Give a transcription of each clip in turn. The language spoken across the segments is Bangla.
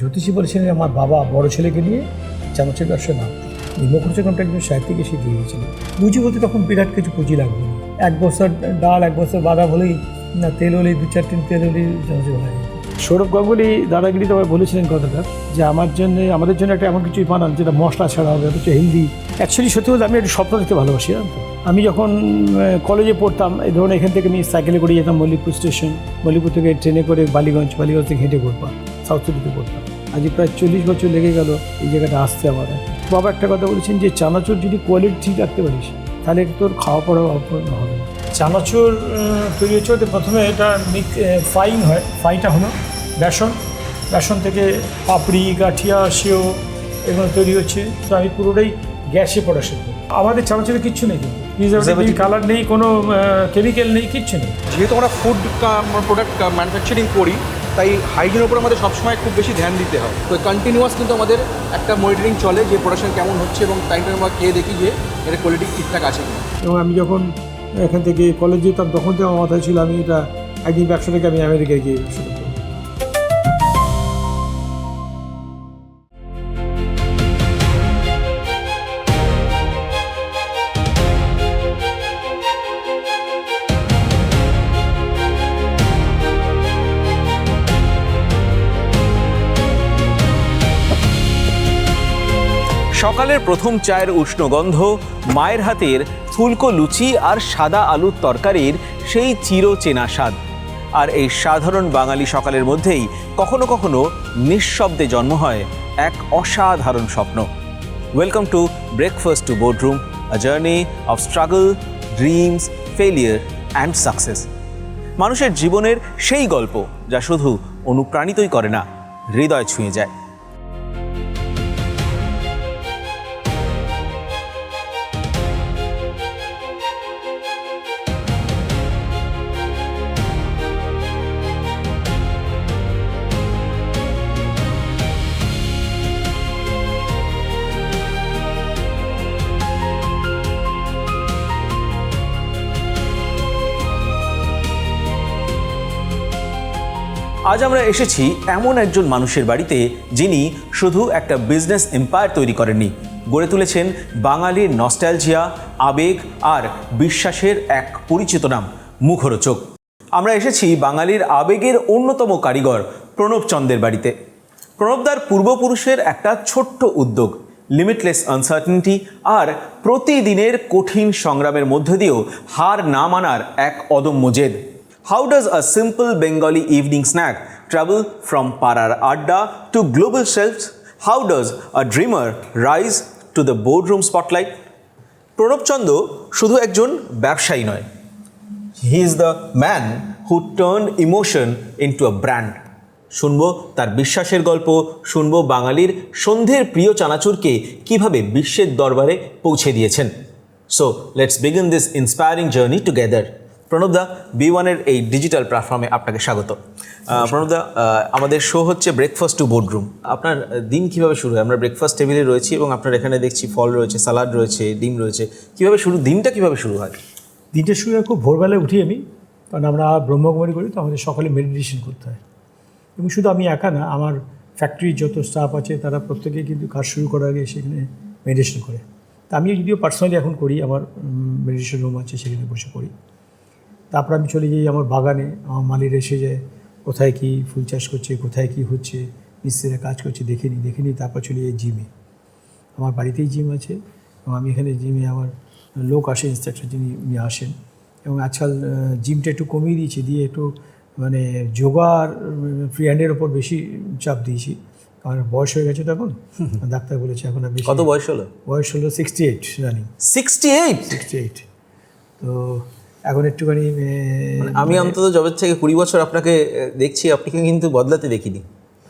জ্যোতিষী বলেছিলেন আমার বাবা বড় ছেলেকে নিয়ে চানাচুর ব্যবসা নামতে। মুখরোচকমটা একজন সাহিত্যিক এসে দিয়ে গিয়েছিলেন। পুঁজি বলতে তখন বিরাট কিছু পুঁজি লাগবে না, 1 বছর ডাল 1 বছর বাদাম হলেই না, তেল হলেই 2-4 টিন তেল হলেই চানাচুর হয়ে যেত। সৌরভ গাঙ্গুলি দাদাগিরিতে আবার বলেছিলেন কথাটা যে আমাদের জন্য একটা এমন কিছুই বানান যেটা মশলা ছাড়া হবে, অথচ হেলদি। অ্যাকচুয়ালি সত্যি বলতে আমি একটু স্বপ্ন দেখতে ভালোবাসি। আমি যখন কলেজে পড়তাম, এই ধরুন এখান থেকে আমি সাইকেলে করে যেতাম মল্লিকপুর স্টেশন, মল্লিকপুর থেকে ট্রেনে করে বালিগঞ্জ থেকে হেঁটে পড়তাম, সাউথ সিটিতে পড়তাম। আজ প্রায় 40 বছর লেগে গেল এই জায়গাটা আসতে আমার। বাবা একটা কথা বলেছেন যে চানাচুর যদি কোয়ালিটি ঠিক রাখতে পারিস তাহলে তোর খাওয়া পড়া অপূর্ণ হবে না। চানাচুর তৈরি হচ্ছে প্রথমে এটা ফ্রাইং হয়। ফ্রাইটা হলো বেসন থেকে পাপড়ি, গাঠিয়া, সেও এগুলো তৈরি হচ্ছে। তো আমি পুরোটাই গ্যাসে পড়া শিখব। আমাদের চানাচুরে কিচ্ছু নেই, কিন্তু প্রিজারভেটিভ, কালার নেই, কোনো কেমিক্যাল নেই, কিচ্ছু নেই। যেহেতু আমরা ফুড প্রোডাক্ট ম্যানুফ্যাকচারিং করি, তাই হাইজিনের উপর আমাদের সবসময় খুব বেশি ধ্যান দিতে হয়। তো কন্টিনিউয়াস কিন্তু আমাদের একটা মনিটরিং চলে যে প্রোডাকশন কেমন হচ্ছে, এবং টাইম আমরা খেয়ে দেখি যে এর কোয়ালিটি ঠিকঠাক আছে কিনা। এবং আমি যখন এখান থেকে কলেজ যেতাম তখন তো আমার মাথায় ছিল আমি এটা একদিন ব্যবসাটাকে আমি আমেরিকায় গিয়ে শুরু করব। সকালের প্রথম চায়ের উষ্ণ গন্ধ, মায়ের হাতের ফুলকো লুচি আর সাদা আলুর তরকারির সেই চিরচেনা স্বাদ। আর এই সাধারণ বাঙালি সকালের মধ্যেই কখনো কখনো নিঃশব্দে জন্ম হয় এক অসাধারণ স্বপ্ন। Welcome to breakfast to boardroom, a journey of struggle, dreams, failure and success. মানুষের জীবনের সেই গল্প যা শুধু অনুপ্রাণিতই করে না, হৃদয় ছুঁয়ে যায়। আজ আমরা এসেছি এমন একজন মানুষের বাড়িতে যিনি শুধু একটা বিজনেস এম্পায়ার তৈরি করেননি, গড়ে তুলেছেন বাঙালির নস্টালজিয়া, আবেগ আর বিশ্বাসের এক পরিচিত নাম, মুখরোচক। আমরা এসেছি বাঙালির আবেগের অন্যতম কারিগর প্রণব চন্দের বাড়িতে। প্রণবদার পূর্বপুরুষের একটা ছোট্ট উদ্যোগ, লিমিটলেস আনসার্টেনিটি আর প্রতিদিনের কঠিন সংগ্রামের মধ্য দিয়েও হার না মানার এক অদম্য জেদ। How does a simple Bengali evening snack travel from Parar Adda to global shelves? How does a dreamer rise to the boardroom spotlight? Pranab Chanda শুধু একজন ব্যবসায়ী নয়, he is the man who turned emotion into a brand. শুনবো তার বিশ্বাসের গল্প, শুনবো বাঙালির সন্ধ্যের প্রিয় চানাচুরকে কিভাবে বিশ্বের দরবারে পৌঁছে দিয়েছেন। So let's begin this inspiring journey together. প্রণবদা, B1-এর এই ডিজিটাল প্ল্যাটফর্মে আপনাকে স্বাগত। প্রণবদা, আমাদের শো হচ্ছে ব্রেকফাস্ট টু বোর্ডরুম। আপনার দিন কিভাবে শুরু হয়? আমরা ব্রেকফাস্ট টেবিলে রয়েছি এবং আপনার এখানে দেখছি ফল রয়েছে, সালাড রয়েছে, ডিম রয়েছে। দিনটা কিভাবে শুরু হয়? দিনটা শুরু হয় খুব ভোরবেলায় উঠি আমি, কারণ আমরা ব্রহ্মকুমারী করি, তো আমাদের সকালে মেডিটেশন করতে হয়। এবং শুধু আমি একা না, আমার ফ্যাক্টরির যত স্টাফ আছে তারা প্রত্যেকেই কিন্তু কাজ শুরু করার আগে সেখানে মেডিটেশন করে। তা আমি যদিও পার্সোনালি এখন করি, আমার মেডিটেশন রুম আছে, সেখানে বসে করি। তারপর আমি চলে যাই আমার বাগানে, আমার মালির এসে যায় কোথায় কী ফুল চাষ করছে, কোথায় কী হচ্ছে, মিস্ত্রিরা কাজ করছে দেখে নিই। তারপর চলে যাই জিমে। আমার বাড়িতেই জিম আছে এবং আমি এখানে জিমে আমার লোক আসে, ইনস্ট্রাক্টর যিনি উনি আসেন। এবং আজকাল জিমটা একটু কমিয়ে দিয়েছি, দিয়ে একটু মানে যোগার ফ্রি হ্যান্ডের ওপর বেশি চাপ দিয়েছি, কারণ বয়স হয়ে গেছে। তখন ডাক্তার বলেছে এখন আর বেশি। কত বয়স হলো? বয়স হলো 68 রানিং। 68? তো এখন একটুখানি আমি অন্তত জবের থেকে 20 বছর আপনাকে দেখছি, আপনাকে কিন্তু বদলাতে দেখিনি।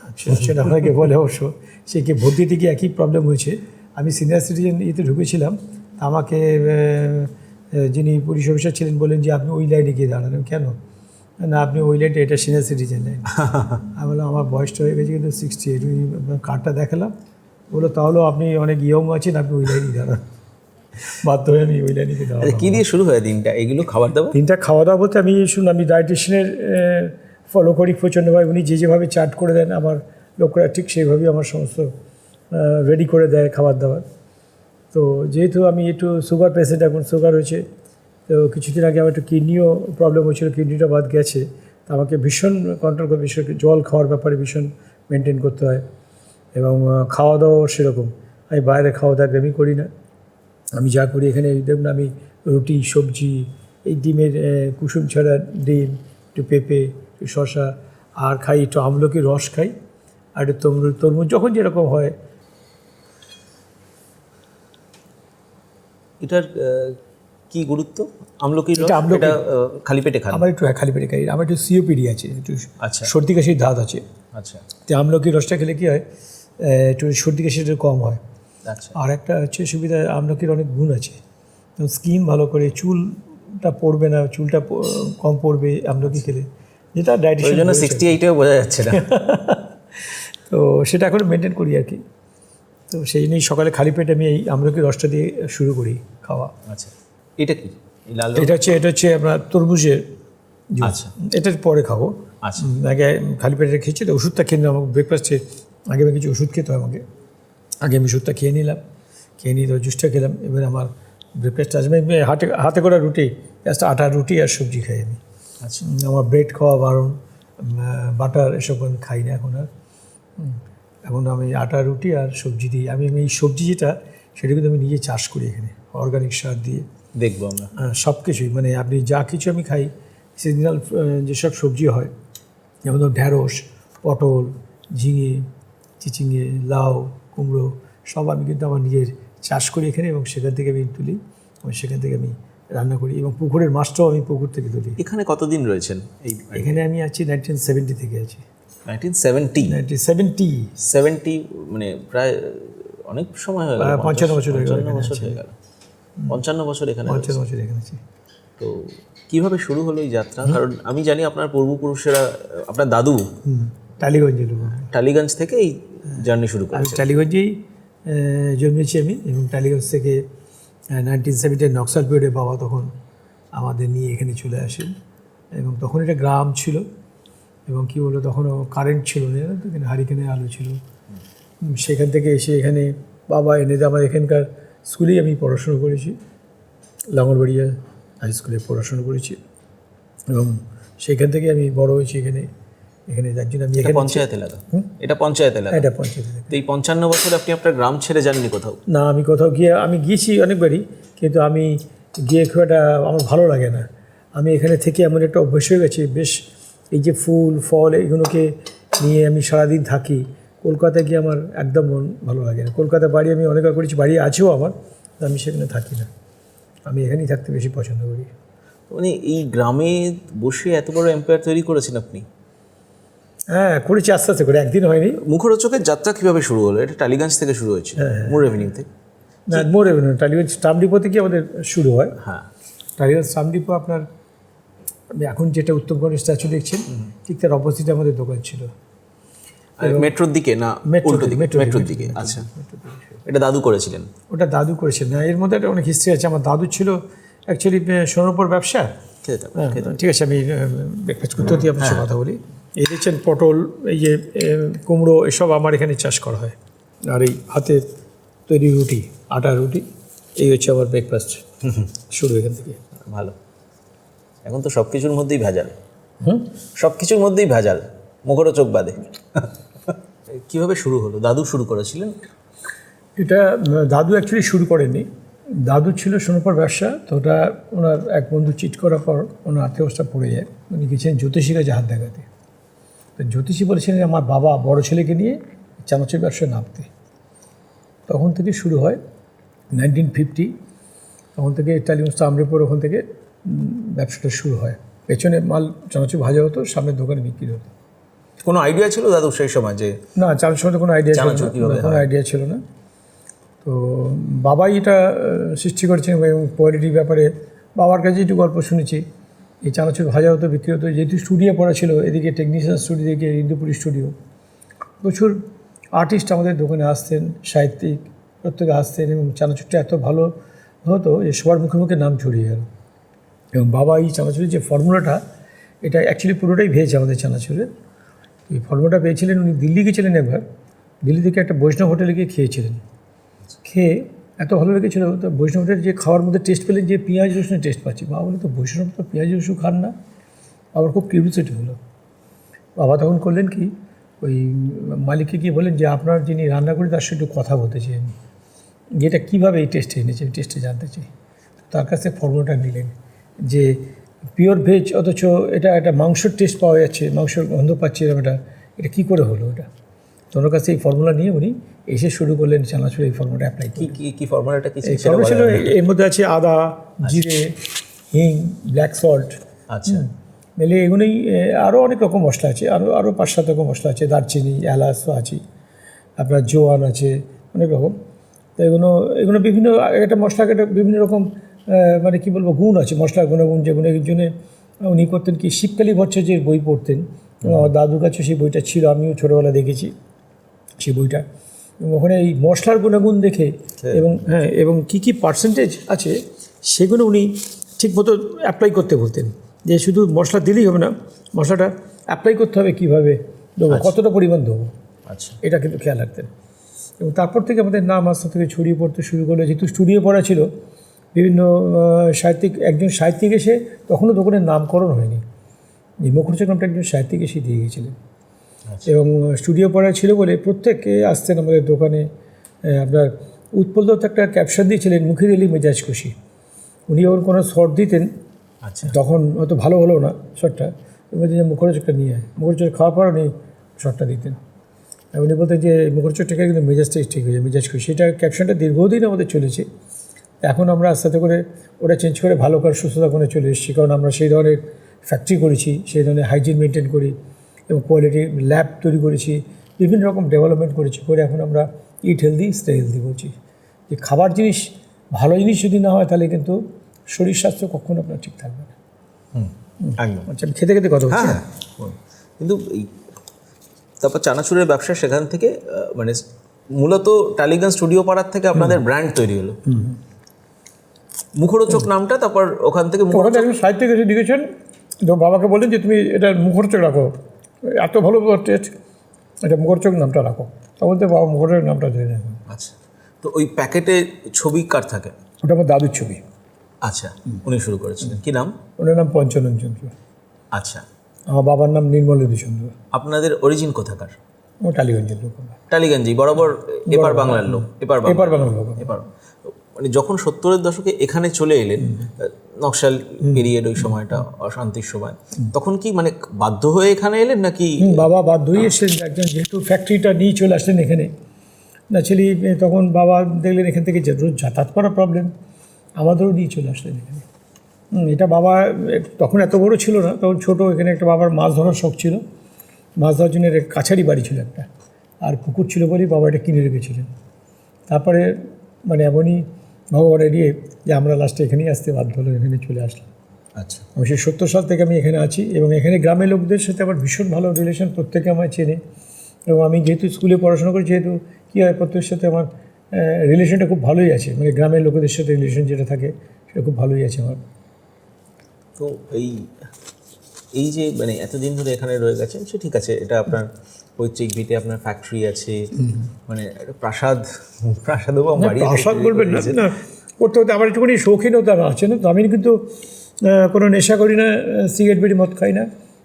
আচ্ছা, সেটা আপনাকে বলে অবশ্য সে কি ভর্তি থেকে একই প্রবলেম হয়েছে। আমি সিনিয়র সিটিজেন ইয়েতে ঢুকেছিলাম, আমাকে যিনি পুলিশ অফিসার ছিলেন বললেন যে আপনি ওই লাইনে গিয়ে দাঁড়ালেন কেন? না, আপনি ওই লাইনটা, এটা সিনিয়র সিটিজেন লাইন। আমি বললাম আমার বয়সটা হয়ে গেছে কিন্তু 68। কার্ডটা দেখালাম, বললো তাহলেও আপনি অনেক ইয়ং আছেন, আপনি ওই লাইনেই দাঁড়ান। বাধ্য হয়ে আমি ওই লাইনে দাঁড়ালাম। কী দিয়ে শুরু হয় দিনটা? এগুলো খাবার দাবার? দিনটা খাওয়া দাওয়া বলতে আমি ডায়েটিশিয়ানের ফলো করি প্রচণ্ডভাবে। উনি যেভাবে চার্ট করে দেন আমার লোকরা ঠিক সেইভাবেই আমার সমস্ত রেডি করে দেয় খাবার দাবার। তো যেহেতু আমি একটু সুগার পেশেন্ট, এখন সুগার হয়েছে, তো কিছুদিন আগে আমার একটু কিডনিও প্রবলেম হয়েছিল, কিডনিটা বাদ গেছে। তো আমাকে ভীষণ কন্ট্রোল করতে, বিশেষ করে জল খাওয়ার ব্যাপারে ভীষণ মেনটেন করতে হয়, এবং খাওয়া দাওয়াও সেরকম। আমি বাইরে খাওয়া দাওয়া একদমই করি না। আমি যা করি এখানে দেখুন, আমি রুটি, সবজি, এই ডিমের কুসুম ছাড়া ডিম, একটু পেঁপে, একটু শসা, আর খাই একটু আমলকির রস খাই, আর একটু তরমুজ যখন যেরকম হয়। এটার কি গুরুত্ব? আমলকির রস, এটা আমলকি। এটা খালি পেটে খান? আমার একটু খালি পেটে খাই। আমার একটু সিওপিডি আছে, একটু আচ্ছা সর্দি কাশির ধাত আছে। আচ্ছা তো আমলকির রসটা খেলে কী হয়, একটু সর্দি কাশিটা কম হয়। আচ্ছা। আর একটা হচ্ছে সুবিধা, আমলকির অনেক গুণ আছে। তো স্কিন ভালো করে, চুলটা পড়বে না, চুলটা কম পড়বে আমলকি খেলে, যেটা ওই ডাইটিশিয়ান জন্য 68-এও বোঝা যাচ্ছে না। তো সেটা এখন মেনটেন করি আর কি। তো সেই জন্যই সকালে খালি পেটে আমি এই আমলকির রসটা দিয়ে শুরু করি খাওয়া। আচ্ছা, এটা কি এই লাল? এটা হচ্ছে আপনার তরমুজের juice। আচ্ছা এটার পরে খাবো। আচ্ছা আগে খালি পেটে খেয়েছি, তো ওষুধটা খেয়ে নিলাম। আমাকে ব্রেকফাস্টে আগে আমি কিছু ওষুধ খেতে হয় আমাকে, আগে আমি ওষুধটা খেয়ে নিলাম, খেয়ে নিয়ে তো জুসটা খেলাম। এবার আমার ব্রেকফাস্ট আছে, আমি হাতে করা রুটি, জাস্ট আটার রুটি আর সবজি খাই আমি। আচ্ছা আমার ব্রেড খাওয়া বারণ, বাটার এসব আমি খাই না এখন আর। এখন আমি আটা রুটি আর সবজি দিই। আমি এই সবজি যেটা, সেটা কিন্তু আমি নিজে চাষ করি এখানে, অর্গানিক সার দিয়ে। দেখবো আমরা সব কিছুই, মানে আপনি যা কিছু আমি খাই, সিজনাল যেসব সবজি হয়, যেমন ধরুন ঢ্যাঁড়স, পটল, ঝিঙে, চিচিঙে, লাউ, কুমড়ো, সব আমি কিন্তু আমার নিজের চাষ করি এখানে, এবং সেখান থেকে আমি তুলি, এবং সেখান থেকে আমি রান্না করি। এবং পুকুরের মাছটাও আমি পুকুর থেকে তুলি। এখানে কতদিন রয়েছেন? এই এখানে আমি আছি 1970 থেকে আছি। 1970? 1970 মানে প্রায় অনেক সময় হয়ে গেল। 55 বছর হয়ে গেল 55 বছর হয়ে গেল। 55 বছর এখানে 55 বছর এখানে আছি। তো কিভাবে শুরু হলো এই যাত্রা? কারণ আমি জানি আপনার পূর্বপুরুষেরা, আপনার দাদু টালিগঞ্জের লোক। টালিগঞ্জ থেকে এই জার্নি শুরু আমি করেছে। টালিগঞ্জেই জন্মেছি আমি, এবং টালিগঞ্জ থেকে 1970 নকশাল পিরিয়ডে বাবা তখন আমাদের নিয়ে এখানে চলে আসেন। এবং তখন এটা গ্রাম ছিল, এবং কী বললো, তখনও কারেন্ট ছিল না, তো এখানে হারিকেনে আলো ছিল। সেখান থেকে এসে এখানে বাবা এনে দিয়ে আমার এখানকার স্কুলেই আমি পড়াশুনো করেছি, লাঙলবাড়িয়া হাই স্কুলে পড়াশুনো করেছি, এবং সেখান থেকে আমি বড় হয়েছি এখানে। যার জন্য আমি এটা এখানে পঞ্চায়েত এলাকা? এটা পঞ্চায়েত এলাকা? এটা পঞ্চায়েত। তো এই 55 বছর আপনি আপনার গ্রাম ছেড়ে যাননি কোথাও? না, আমি কোথাও গিয়েছি অনেকবারই, কিন্তু আমি গিয়ে খুব একটা আমার ভালো লাগে না। আমি এখানে থেকে এমন একটা অভ্যেস হয়ে গেছে, বেশ এই যে ফুল ফল এগুলোকে নিয়ে আমি সারাদিন থাকি। কলকাতায় গিয়ে আমার একদম মন ভালো লাগে না। কলকাতায় বাড়ি আমি অনেকবার করেছি, বাড়ি আছেও আমার, আমি সেখানে থাকি না। আমি এখানেই থাকতে বেশি পছন্দ করি। মানে এই গ্রামে বসে এত বড় এম্পায়ার তৈরি করেছেন আপনি? হ্যাঁ, করেছি আস্তে আস্তে করে, একদিন হয়নি। মুখরোচকের যাত্রা কিভাবে শুরু হলো? এটা টালিগঞ্জ থেকে শুরু হয়েছে, মোর রেভিনিউতে? না, মোর রেভিনিউ টালিগঞ্জ স্টাম্প ডিপো থেকে আমাদের শুরু হয়। হ্যাঁ, টালিগঞ্জ স্টাম্প ডিপো আপনার, আমি এখন যেটা উত্তমগড়ের স্ট্যাচু দেখছেন, ঠিক তার অপোজিটে আমাদের দোকান ছিল। মেট্রোর দিকে না উল্টো দিকে? মেট্রোর দিকে। আচ্ছা, এটা দাদু করেছিলেন? ওটা দাদু করেছেন না, এর মধ্যে একটা অনেক হিস্ট্রি আছে। আমার দাদু ছিল অ্যাকচুয়ালি সোনার উপর ব্যবসা। ঠিক আছে, আমি ব্রেকফাস্ট করতে হতে আপনার সাথে কথা বলি। এই দেখছেন পটল, এই যে কুমড়ো, এসব আমার এখানে চাষ করা হয়। আর এই হাতে তৈরি রুটি, আটা রুটি, এই হচ্ছে আমার ব্রেকফাস্ট শুরু এখান থেকে। ভালো। এখন তো সব কিছুর মধ্যেই ভেজাল। সব কিছুর মধ্যেই ভেজাল, মুখরোচক বাদে। কীভাবে শুরু হলো? দাদু শুরু করেছিলেন এটা? দাদু অ্যাকচুয়ালি শুরু করেননি। দাদু ছিল সোনার ব্যবসা, তো ওটা ওনার এক বন্ধু চিট করার পর ওনার আর্থিক অবস্থা পড়ে যায়। উনি গেছেন জ্যোতিষীর কাছে হাত দেখাতে। তো জ্যোতিষী বলেছিলেন আমার বাবা বড় ছেলেকে নিয়ে চানাচুর ব্যবসায় নামতে। তখন থেকে শুরু হয় 1950। তখন থেকে টালিগঞ্জ আমরিপুর, ওখান থেকে ব্যবসাটা শুরু হয়। পেছনে মাল চানাচুর ভাজা হতো, সামনের দোকানে বিক্রি হতো। কোনো আইডিয়া ছিল দাদু সেই সময় যে না, চানাচুর সম্বন্ধে কোনো আইডিয়া ছিল না, কোনো আইডিয়া ছিল না। তো বাবাই এটা সৃষ্টি করেছেন, এবং কোয়ালিটির ব্যাপারে বাবার কাছে একটু গল্প শুনেছি। এই চানাচুর ভাজা হতো, বিক্রি হতো। যেহেতু স্টুডিও পড়া ছিল, এদিকে টেকনিশিয়ান স্টুডিও, এদিকে ইন্দুপুরি স্টুডিও, প্রচুর আর্টিস্ট আমাদের দোকানে আসতেন, সাহিত্যিক প্রত্যেকে আসতেন, এবং চানাচুরটা এত ভালো হতো যে সবার মুখে মুখে নাম ছড়িয়ে গেল। এবং বাবা এই চানাচুরের যে ফর্মুলাটা, এটা অ্যাকচুয়ালি পুরোটাই ভেজ আমাদের চানাচুরের। এই ফর্মুলাটা পেয়েছিলেন উনি দিল্লি গেছিলেন একবার, দিল্লি থেকে একটা বৈষ্ণব হোটেলে গিয়ে খেয়েছিলেন, খেয়ে এত ভালো লেগেছিল। তো বৈষ্ণব হোটেলের যে খাওয়ার মধ্যে টেস্ট পেলেন যে পেঁয়াজ রসুনের টেস্ট পাচ্ছি, বাবা বলে তো বৈষ্ণব তো পেঁয়াজ রসুন খান না। আবার খুব কিউরিওসিটি হলো। বাবা তখন করলেন কি, ওই মালিককে গিয়ে বলেন যে আপনার যিনি রান্না করেন তার সাথে একটু কথা বলতে চাই আমি, যে এটা কীভাবে এই টেস্টে এনেছে, আমি টেস্টে জানতে চাই। তার কাছ থেকে ফর্মুলাটা নিলেন যে পিওর ভেজ অথচ এটা একটা মাংসর টেস্ট পাওয়া যাচ্ছে, মাংসর গন্ধ পাচ্ছি এরকম, এটা কী করে হলো এটা। তো ওনার কাছে এই ফর্মুলা নিয়ে উনি এসে শুরু করলেন চানাচুর এই ফর্মুলাটা অ্যাপ্লাই কি কি কি ফর্মুলাটা কি এই ফর্মুলা ছিল, এর মধ্যে আছে আদা, জিরে, হিং, ব্ল্যাক সল্ট, আচ্ছা মেলে এগুলোই, আরও অনেক রকম মশলা আছে, আরও 5-7 রকম মশলা আছে, দারচিনি, এলাচ তো আছে, আপনার জোয়ান আছে, অনেক রকম। তো এগুলো বিভিন্ন একটা মশলাকে একটা বিভিন্ন রকম মানে কী বলবো গুণ আছে, মশলার গুণাগুণ, যেগুলোর জন্যে উনি করতেন কি শিবকালী ভট্টাচার্যের বই পড়তেন, এবং আমার দাদুর কাছে সেই বইটা ছিল, আমিও ছোটোবেলা দেখেছি সেই বইটা। এবং ওখানে এই মশলার গুণাগুণ দেখে এবং এবং কী কী পার্সেন্টেজ আছে সেগুলো উনি ঠিকমতো অ্যাপ্লাই করতে বলতেন, যে শুধু মশলা দিলেই হবে না, মশলাটা অ্যাপ্লাই করতে হবে কীভাবে দেবো, কতটা পরিমাণ দেবো, আচ্ছা এটা কিন্তু খেয়াল রাখতেন। এবং তারপর থেকে আমাদের নাম আস্তে থেকে ছড়িয়ে পড়তে শুরু করলো। যেহেতু স্টুডিও পড়া ছিল, বিভিন্ন সাহিত্যিক, একজন সাহিত্যিক এসে তখনও দোকানের নামকরণ হয়নি, এই মুখরোচকমটা একজন সাহিত্যিক এসে দিয়ে গিয়েছিলেন। এবং স্টুডিও পড়া ছিল বলে প্রত্যেকে আসতেন আমাদের দোকানে। আপনার উৎপল দত্ত একটা ক্যাপশন দিয়েছিলেন, মুখের এলি মেজাজ খুশি। উনি যখন কোনো শর্ট দিতেন, আচ্ছা তখন হয়তো ভালো হলো না শর্টটা, বলতেন যে মুখরোচকটা নিয়ে আয়, মুখরোচক খাওয়ার পর উনি শর্টটা দিতেন। উনি বলতেন যে মুখরোচকটাকে কিন্তু মেজাজটাই ঠিক হয়ে যায়, মেজাজ খুশি। সেটা ক্যাপশনটা দীর্ঘদিন আমাদের চলেছে। এখন আমরা আস্তে আস্তে করে ওটা চেঞ্জ করে ভালো করে সুস্থতা করে চলে এসেছি, কারণ আমরা সেই ধরনের ফ্যাক্টরি করেছি, সেই ধরনের হাইজিন মেনটেন করি এবং কোয়ালিটি ল্যাব তৈরি করেছি, বিভিন্ন রকম ডেভেলপমেন্ট করেছি, করে এখন আমরা ইট হেলদি স্টে হেলদি বলছি। যে খাবার জিনিস, ভালো জিনিস যদি না হয় তাহলে কিন্তু শরীর স্বাস্থ্য কখনো আপনার ঠিক থাকবে না। একদম। আচ্ছা, আমি খেতে খেতে কথা বলছি। হ্যাঁ কিন্তু এই তারপর চানাচুরের ব্যবসা সেখান থেকে মানে মূলত টালিগঞ্জ স্টুডিও পাড়ার থেকে আপনাদের ব্র্যান্ড তৈরি হলো, মুখরোচক নামটা। তারপর ওখান থেকে ওখানে একজন সাহিত্যিক এসে লিখেছেন, তো বাবাকে বললেন যে তুমি এটা মুখরোচক রাখো, এত ভালো টেস্ট, এটা মুখরোচক নামটা রাখো। তখন তো বাবা মুখরোচক নামটা দিয়ে দেন। আচ্ছা, তো ওই প্যাকেটে ছবি কার থাকে? ওটা আমার দাদুর ছবি। আচ্ছা, উনি শুরু করেছিলেন, কি নাম? ওনার নাম পঞ্চানন চন্দ্র। আচ্ছা, আমার বাবার নাম নির্মলেন্দু চন্দ্র। আপনাদের অরিজিন কোথাকার? ও টালিগঞ্জের লোক। টালিগঞ্জি, বরাবর এপার বাংলার লোক। এপার বাংলার লোক। এপার মানে যখন 70-এর দশকে এখানে চলে এলেন, নকশাল পিরিয়ড, ওই সময়টা অশান্তির সময়, তখন কি মানে বাধ্য হয়ে এখানে এলেন নাকি? বাবা বাধ্যই এসেছেন, একজন যেহেতু ফ্যাক্টরিটা নিয়ে চলে আসলেন এখানে না, ছেলে তখন বাবা দেখলেন এখান থেকে রোজ যাতায়াত করা প্রবলেম, আমাদেরও নিয়ে চলে আসলেন এখানে। এটা বাবা তখন এত বড় ছিল না, তখন ছোটো, এখানে একটা বাবার মাছ ধরার শখ ছিল, মাছ ধরার জন্য একটা কাছারি বাড়ি ছিল একটা, আর পুকুর ছিল বলেই বাবা এটা কিনে রেখেছিলেন। তারপরে মানে এমনই ভগবান এড়িয়ে যে আমরা লাস্টে এখানেই আসতে বাধ্য হলো, এখানে চলে আসলাম। আচ্ছা, আমি সেই 70 সাল থেকে আমি এখানে আছি, এবং এখানে গ্রামের লোকদের সাথে আমার ভীষণ ভালো রিলেশন, প্রত্যেকে আমায় চেনে। এবং আমি যেহেতু স্কুলে পড়াশোনা করি, যেহেতু কী হয়, প্রত্যেকের সাথে আমার রিলেশনটা খুব ভালোই আছে, মানে গ্রামের লোকেদের সাথে রিলেশন যেটা থাকে সেটা খুব ভালোই আছে আমার। তো এই যে মানে এতদিন ধরে এখানে রয়ে গেছেন, সে ঠিক আছে, এটা আপনার পৈতৃক ভিটে, আপনার ফ্যাক্টরি আছে, মানে একটা প্রাসাদও বাড়ি, প্রাসাদ বলবেন না, না করতে করতে আমার একটুখানি শৌখিনতা আছে না, তো আমি কিন্তু কোনো নেশা করি না, সিগারেট বিড়ি মদ খাই না।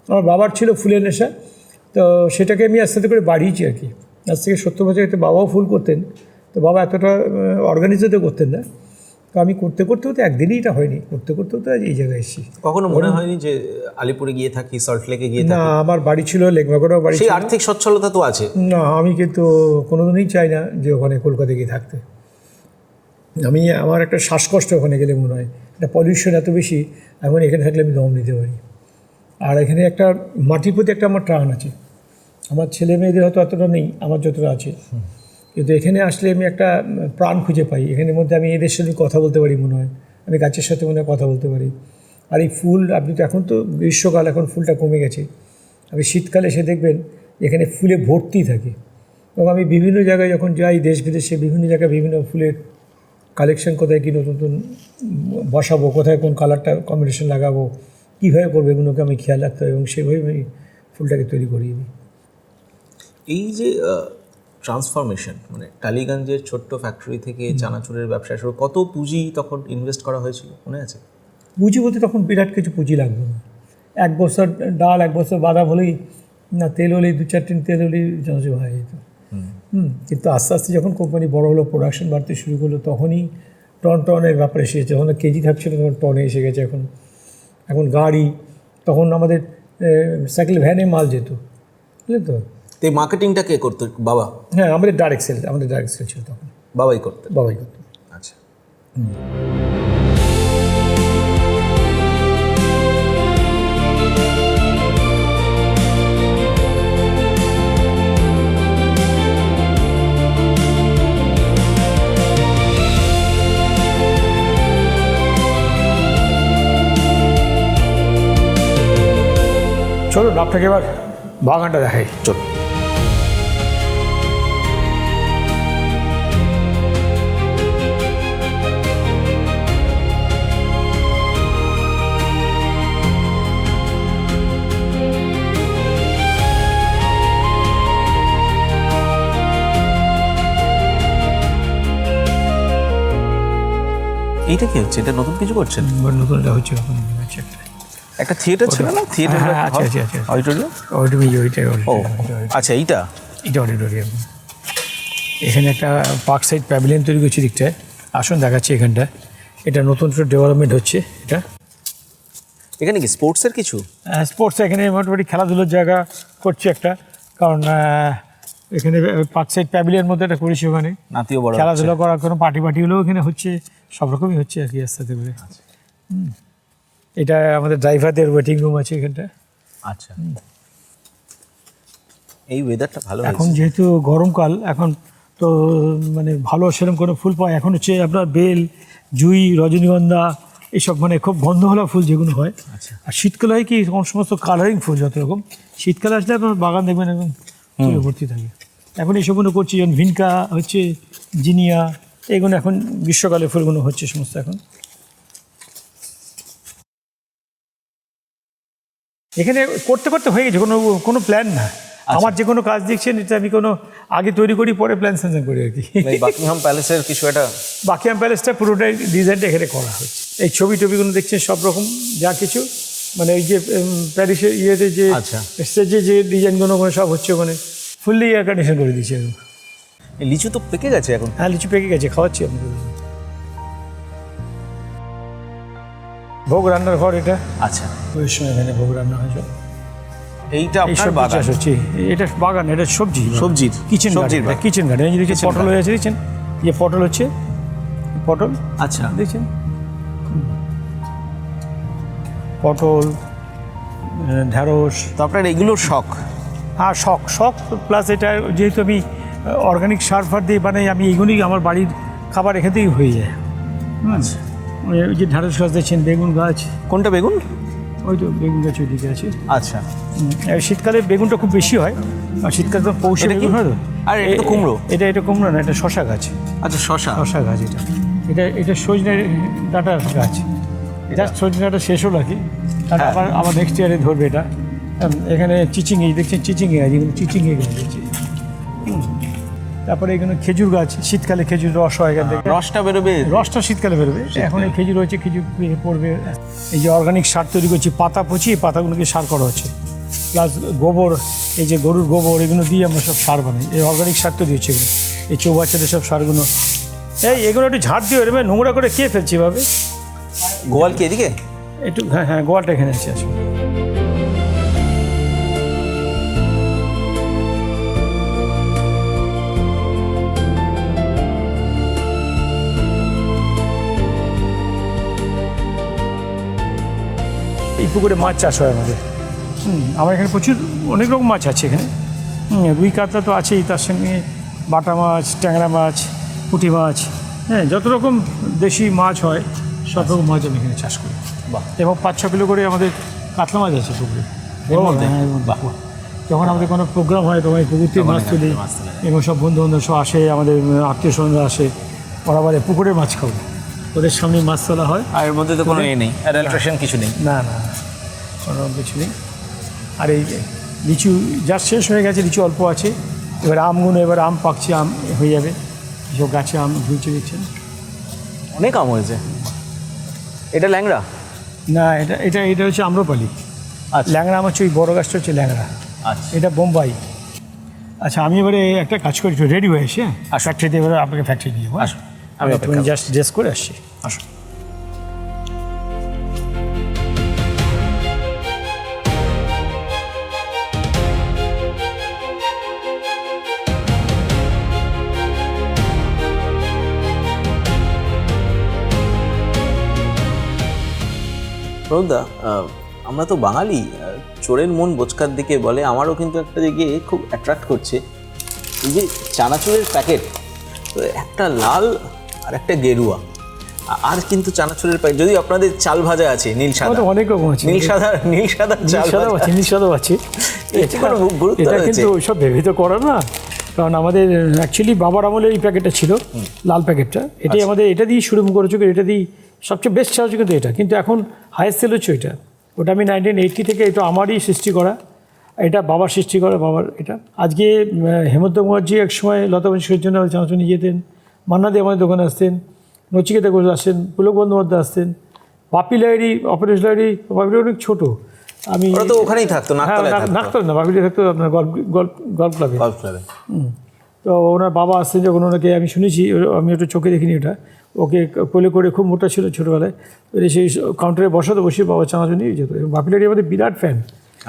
আমার বাবার ছিল ফুলের নেশা, তো সেটাকে আমি আস্তে আস্তে করে বাড়িয়েছি আর কি। আজ থেকে 70 বছর আগে বাবাও ফুল করতেন, তো বাবা এতটা অর্গানাইজও করতেন না, তো আমি করতে করতে হতে একদিনই এটা হয়নি, করতে করতে হতে আজ এই জায়গায় এসেছি। কখনো মনে হয়নি যে আলিপুরে গিয়ে থাকি, সল্টলেকে গিয়ে না, আমার বাড়ি ছিল লেকমাগড়াও বাড়ি, সেই আর্থিক সচ্ছলতা তো আছে। না, আমি কিন্তু কোনোদিনই চাই না যে ওখানে কলকাতায় গিয়ে থাকতে। আমার একটা শ্বাসকষ্ট ওখানে গেলে মনে হয়, একটা পলিউশন এত বেশি, এখন এখানে থাকলে আমি দম নিতে পারি। আর এখানে একটা মাটির প্রতি একটা আমার টান আছে, আমার ছেলে মেয়েদের হয়তো অতটা নেই, আমার যতটা আছে, কিন্তু এখানে আসলে আমি একটা প্রাণ খুঁজে পাই। এখানের মধ্যে আমি এদের সাথে কথা বলতে পারি মনে হয়, আমি গাছের সাথে মনে হয় কথা বলতে পারি। আর এই ফুল, আপনি তো এখন তো গ্রীষ্মকাল, এখন ফুলটা কমে গেছে, আপনি শীতকালে এসে দেখবেন এখানে ফুলে ভর্তি থাকে। এবং আমি বিভিন্ন জায়গায় যখন যাই, দেশ বিদেশে বিভিন্ন জায়গায় বিভিন্ন ফুলের কালেকশন, কোথায় কী নতুন নতুন বসাবো, কোথায় কোন কালারটা কম্বিনেশন লাগাবো, কীভাবে করবো, এগুলোকে আমি খেয়াল রাখতে হয়, এবং সেভাবেই আমি ফুলটাকে তৈরি করিয়ে দিই। এই যে ট্রান্সফরমেশন, মানে টালিগঞ্জের ছোট্ট ফ্যাক্টরি থেকে চানাচুরের ব্যবসা শুরু, কত পুঁজি তখন ইনভেস্ট করা হয়েছিল মনে আছে? পুঁজি বলতে তখন বিরাট কিছু পুঁজি লাগবে না, 1 বছর ডাল 1 বছর বাদাম হলেই না, তেল হলেই 2-4 টিন তেল হলেই চানাচুর হয়ে যেত। কিন্তু আস্তে আস্তে যখন কোম্পানি বড় হলো, প্রোডাকশন বাড়তে শুরু করলো, তখনই টনের ব্যাপারে এসেছে। যখন কেজি থাকছিল তখন টনে এসে গেছে। এখন গাড়ি, তখন আমাদের সাইকেল ভ্যানে মাল যেত, বুঝলেন তো। এই মার্কেটিংটা কে করতো? বাবা? হ্যাঁ, আমাদের ডাইরেক্ট সেল ছিল তখন, বাবাই করতেন? বাবাই করতো। আচ্ছা। চলুন আপনাকে এবার বাগানটা দেখাই। চল। এইটা কি হচ্ছে? এটা নতুন কিছু করছেন? নতুন এটা হচ্ছে, একটা থিয়েটার ছিল না? থিয়েটার আছে অডিটোরিয়াম? ওইটাই। ও আচ্ছা, এইটা অডিটোরিয়াম। এখানে একটা পার্ক সাইড প্যাভিলিয়ন তৈরি করছে দিকটায়। আসুন দেখাচ্ছি এখানটা। এটা নতুন ডেভেলপমেন্ট হচ্ছে। এটা এখানে কি স্পোর্টসের কিছু? স্পোর্টস এখানে মোটামুটি খেলাধুলোর জায়গা করছে একটা, কারণ এখানে পার্ক সাইড প্যাভিলিয়ন মধ্যে এটা করেছি। ওখানে নাতিও বড় খেলাধুলো করার কোনো পার্টি হলেও এখানে হচ্ছে, সব রকমই হচ্ছে আর কি আস্তে করে। এটা আমাদের ড্রাইভারদের ওয়েটিং রুম আছে এখানটা। আচ্ছা, এই ওয়েদারটা ভালো। এখন যেহেতু গরমকাল, এখন তো মানে ভালো সেরকম কোনো ফুল পায় এখন হচ্ছে আপনার বেল, জুঁই, রজনীগন্ধা, এইসব মানে খুব গন্ধওয়ালা ফুল যেগুলো হয়। আর শীতকালে হয় কি সমস্ত কালারিং ফুল যত রকম, শীতকালে আসলে আপনার বাগান দেখবেন একদম ফুলে ভর্তি থাকে। এখন এইসবগুলো করছি, যেমন ভিনকা হচ্ছে, জিনিয়া, এগুলো এখন গ্রীষ্মকালে ফুলগুলো হচ্ছে সমস্ত। এখন এখানে করতে করতে হয়ে গেছে, কোনো প্ল্যান না। আমার যে কোনো কাজ দেখছেন, এটা আমি কোনো আগে তৈরি করি, পরে প্ল্যান স্যাংশন করি আর কি। বাকিংহাম প্যালেসের কিছু একটা, বাকিংহাম প্যালেসটা পুরোটাই ডিজাইনটা এখানে করা হচ্ছে। এই টবিগুলো দেখছেন সব রকম যা কিছু, মানে ওই যে প্যারিসের ইয়েতে যে স্টেজে যে ডিজাইনগুলো সব হচ্ছে, ওখানে ফুললি এয়ার কন্ডিশন করে দিচ্ছে। লিচু তো পেকে গেছে এখন। হ্যাঁ, লিচু পেকে গেছে, খাওয়াচ্ছি আপনাদের। ভোগ রান্নার ঘর এটা। আচ্ছা, ওই সময় এখানে ভোগ রান্না হয় সব। এইটা আপনার বাগান হচ্ছে, এটা বাগান, এটা সবজির কিচেন গার্ডেন। এই যে দেখছেন পটল হয়ে আছে, দেখছেন যে পটল হচ্ছে, পটল। আচ্ছা, দেখছেন পটল, ঢ্যাঁড়স। তো আপনার এগুলোর শখ? হ্যাঁ, শখ প্লাস এটা যেহেতু আমি অর্গানিক সার ফার দিয়ে বানাই, আমি এইগুলোই আমার বাড়ির খাবার এখান থেকেই হয়ে যায়। আচ্ছা, ওই যে ঢ্যাঁড়স গাছ দেখছেন, বেগুন গাছ। কোনটা বেগুন? ওই তো বেগুন গাছ ওইদিকে আছে। আচ্ছা, শীতকালে বেগুনটা খুব বেশি হয়, আর শীতকালে তো পৌষে বেগুন হয় তো। আর এটা তো কুমড়ো? এটা কুমড়ো না, এটা শশা গাছ। আচ্ছা, শশা গাছ। এটা সজনে ডাঁটার গাছ। এটা সজনে ডাঁটা শেষ হলো আর কি, আবার নেক্সট ইয়ারে ধরবে এটা। এখানে চিচিঙ্গি দেখছেন, চিচিঙ্গি গাছ, এগুলো চিচিঙ্গি গাছ দেখছি। তারপরে এখানে খেজুর গাছ, শীতকালে খেজুর রস হয় এখান থেকে, রসটা বেরোবে। রসটা শীতকালে বেরোবে। এখন এই খেজুর হচ্ছে, খেজুর পড়বে। এই যে অর্গানিক সার তৈরি করছি, পাতা পচিয়ে পাতাগুলোকে সার করা হচ্ছে, প্লাস গোবর, এই যে গরুর গোবর, এগুলো দিয়ে আমরা সব সার বানাই। এই অর্গানিক সার তৈরি হচ্ছে এগুলো, এই চৌবাচ্চাদের সব সারগুলো। এগুলো একটু ঝাড় দিয়ে এরকম নোংরা করে কে ফেলছি এভাবে। গোয়াল কি এদিকে? একটু হ্যাঁ, গোয়ালটা এখানে আছে আসলে। এই পুকুরে মাছ চাষ হয় আমাদের। আমার এখানে প্রচুর অনেক রকম মাছ আছে এখানে। রুই কাতলা তো আছেই, তার সঙ্গে বাটা মাছ, ট্যাংরা মাছ, পুঁটি মাছ, হ্যাঁ, যত রকম দেশি মাছ হয় সব রকম মাছ আমি এখানে চাষ করি। এবং 5-6 কিলো করে আমাদের কাতলা মাছ আছে পুকুরে। যখন আমাদের কোনো প্রোগ্রাম হয় তখন এই পুকুর থেকে মাছ তুলি, এবং সব বন্ধুবান্ধব সব আসে, আমাদের আত্মীয় স্বজনরা আসে, ওরা বলে পুকুরের মাছ খাবো, ওদের সামনে মাছ তোলা হয়। আর এর মধ্যে তো কোনো নেই, অ্যাডাল্ট্রেশন কিছু নেই। না, কোনো কিছু নেই। আর এই লিচু যা শেষ হয়ে গেছে, লিচু অল্প আছে, এবার আমগুলো এবার আম পাকছে, আম হয়ে যাবে, সব গাছে আম ঝুলছে দেখছেন। অনেক আম হয়েছে। এটা ল্যাংড়া? না, এটা এটা এটা হচ্ছে আম্রপালি। আচ্ছা। ল্যাংড়া আম হচ্ছে ওই বড় গাছটা হচ্ছে ল্যাংড়া, আচ্ছা। এটা বোম্বাই। আচ্ছা, আমি এবারে একটা কাজ করি, রেডি হয়ে এসে ফ্যাক্টরিতে এবারে আপনাকে ফ্যাক্টরি দিয়ে যাবো। আসুন, আমি আমি জাস্ট ড্রেস করে আসছি। আসুন। প্রণবদা, আমরা তো বাঙালি, চোরের মন বোচকার দিকে বলে। আমারও কিন্তু একটা দিকে খুব অ্যাট্রাক্ট করছে এই যে চানাচুরের প্যাকেট, একটা লাল আর একটা গেরুয়া, আর কিন্তু চানাচুরের প্যাকেট, যদি আপনাদের চাল ভাজা আছে নীল সাদা, অনেক রকম আছে, নীল সাদা চাল ভাজা আছে, নীল সাদাও আছে। এটা কিন্তু ওইসব ভেবে তো করা না, কারণ আমাদের অ্যাকচুয়ালি বাবার আমলে এই প্যাকেটটা ছিল, লাল প্যাকেটটা, এটাই আমাদের, এটা দিয়ে শুরু করেছে, এটা দিয়ে সবচেয়ে বেস্ট চাল হচ্ছে কিন্তু এটা, কিন্তু এখন হাইয়েস্ট সেল হচ্ছে ওইটা। ওটা আমি 1980 থেকে, এটা আমারই সৃষ্টি করা, এটা বাবার সৃষ্টি করা, বাবার এটা। আজকে হেমন্ত মুখার্জি এক সময় লতা মঙ্গেশকরের জন্য চানাচুর নিয়ে যেতেন, মান্না দে আমাদের দোকানে আসতেন, নচিকেতা ঘোষ আসতেন, পুলক বন্দ্যোপাধ্যায় আসতেন, বাপি লাহিড়ী, অপরেশ লাহিড়ী, বাপি অনেক ছোটো, আমি তো ওখানেই থাকতো, নাকতলায় না, বাপিটা থাকতো আপনার গল্ফ ক্লাবে। তো ওনার বাবা আসতেন যখন, ওনাকে আমি শুনেছি, আমি একটু চোখে দেখিনি ওটা, ওকে কোলে করে, খুব মোটা ছিল ছোটোবেলায়, সেই কাউন্টারে বসে বাবা চানাচুর নিয়ে যেত। এবং বাপি লাহিড়ী আমাদের বিরাট ফ্যান।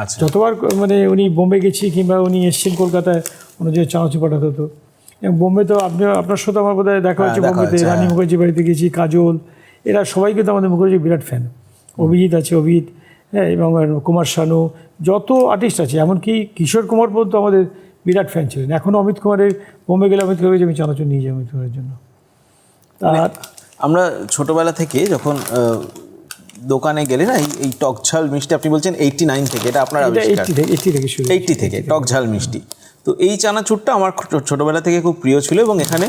আচ্ছা। যতবার মানে উনি বোম্বে গেছি কিংবা উনি এসছেন কলকাতায়, উনি যে চানাচুর পাঠাতে হতো। এবং বোম্বে তো আপনার সাথে আমার বোধহয় দেখা হচ্ছে বোম্বেতে, রানী মুখার্জি বাড়িতে গেছি, কাজল, এরা সবাই কিন্তু আমাদের মুখার্জির বিরাট ফ্যান। অভিজিৎ আছে, অভিজিৎ, হ্যাঁ, এবং কুমার শানু, যত আর্টিস্ট আছে, এমনকি কিশোর কুমার পর্যন্ত আমাদের বিরাট ফ্যান ছিলেন। এখনও অমিত কুমারের, বোম্বে গেলে অমিত কুমারকে আমি চানাচুর নিয়ে যাই অমিত কুমারের জন্য। আর আমরা ছোটোবেলা থেকে যখন দোকানে গেলে না, এই টক ঝাল মিষ্টি, আপনি বলছেন 89 থেকে, এটা আপনার 80 থেকে টক ঝাল মিষ্টি। তো এই চানাচুরটা আমার ছোটোবেলা থেকে খুব প্রিয় ছিল, এবং এখানে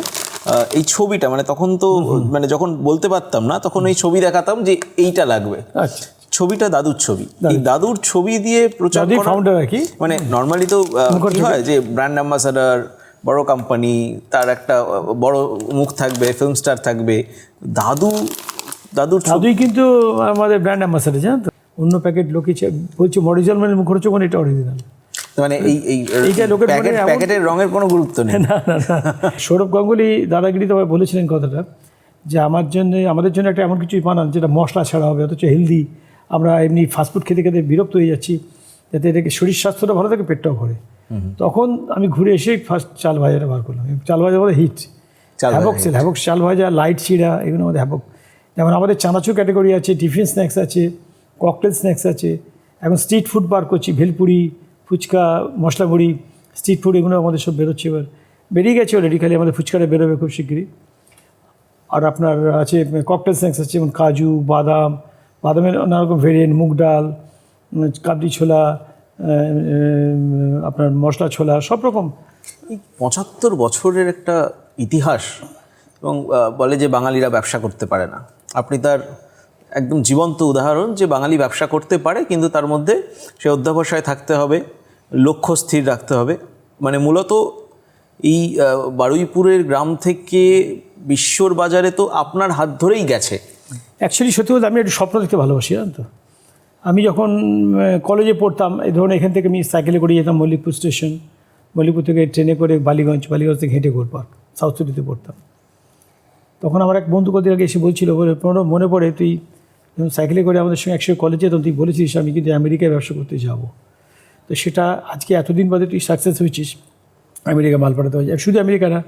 এই ছবিটা, মানে তখন তো মানে যখন বলতে পারতাম না, তখন এই ছবি দেখাতাম যে এইটা লাগবে। আচ্ছা, ছবিটা দাদুর ছবি, এই দাদুর ছবি দিয়ে প্রচার করা, মানে নর্মালি তো কি হয় যে ব্র্যান্ড অ্যাম্বাসাডার, বড় কোম্পানি, তার একটা বড় মুখ থাকবে, ফিল্ম স্টার থাকবে, দাদুই কিন্তু আমাদের ব্র্যান্ড অ্যাম্বাসাডার, জানেন তো। অন্য প্যাকেট লোকে বলছে অরিজিনাল, মানে মুখ হচ্ছে এটা অরিজিনাল, মানে এইটা লোকের প্যাকেটের রঙের কোনো গুরুত্ব নেই। না না না, সৌরভ গাঙ্গুলি দাদাগিরি তো বলেছিলেন কথাটা, যে আমাদের জন্য একটা এমন কিছুই বানান যেটা মশলা ছাড়া হবে, অথচ হেলদি। আমরা এমনি ফাস্টফুড খেতে খেতে বিরক্ত হয়ে যাচ্ছি, যাতে এটাকে শরীর স্বাস্থ্যটা ভালো থাকে, পেটটাও ভরে। তখন আমি ঘুরে এসে ফার্স্ট চাল ভাজাটা বার করলাম। চাল ভাজা বলে হিট, হ্যাভক চাল ভাজা, লাইট চিড়া, এগুলো আমাদের হ্যাভক। যেমন আমাদের চানাচুর ক্যাটাগরি আছে, টিফিন স্ন্যাক্স আছে, ককটেল স্ন্যাক্স আছে, এখন স্ট্রিট ফুড বার করছি, ভেলপুরি, ফুচকা, মশলা মুড়ি, স্ট্রিট ফুড, এগুলো আমাদের সব বেরোচ্ছে, এবার বেরিয়ে গেছে অলরেডি, খালি আমাদের ফুচকাটা বেরোবে খুব শিগগিরই। আর আপনার আছে ককটেল স্ন্যাক্স আছে, যেমন কাজু, বাদামের নানা রকম ভেরিয়েন্ট, মুগ ডাল, কাবলি ছোলা, আপনার মশলা ছোলা, সব রকম। 75 বছরের একটা ইতিহাস, এবং বলে যে বাঙালিরা ব্যবসা করতে পারে না। আপনি তার একদম জীবন্ত উদাহরণ, যে বাঙালি ব্যবসা করতে পারে, কিন্তু তার মধ্যে সে অধ্যবসায় থাকতে হবে, লক্ষ্য স্থির রাখতে হবে। মানে মূলত এই বারুইপুরের গ্রাম থেকে বিশ্বর বাজারে তো আপনার হাত ধরেই গেছে। অ্যাকচুয়ালি সত্যি বলতে আমি একটু স্বপ্ন দেখতে ভালোবাসি, জানেন তো। আমি যখন কলেজে পড়তাম, এই ধরুন এখান থেকে আমি সাইকেলে করে যেতাম মল্লিকপুর স্টেশন, মল্লিকপুর থেকে ট্রেনে করে বালিগঞ্জ থেকে হেঁটে গোল পার্ক, সাউথ সিটিতে পড়তাম। তখন আমার এক বন্ধু কদিন আগে এসে বলছিল, মনে পড়ে তুই যখন সাইকেলে করে আমাদের সঙ্গে একসঙ্গে কলেজে যেতাম, তুই বলেছিস আমি কিন্তু আমেরিকায় ব্যবসা করতে যাব। তো সেটা আজকে এতদিন বাদে তুই সাকসেস হয়েছিস, আমেরিকা মাল পাঠাতে হয়। শুধু আমেরিকা না,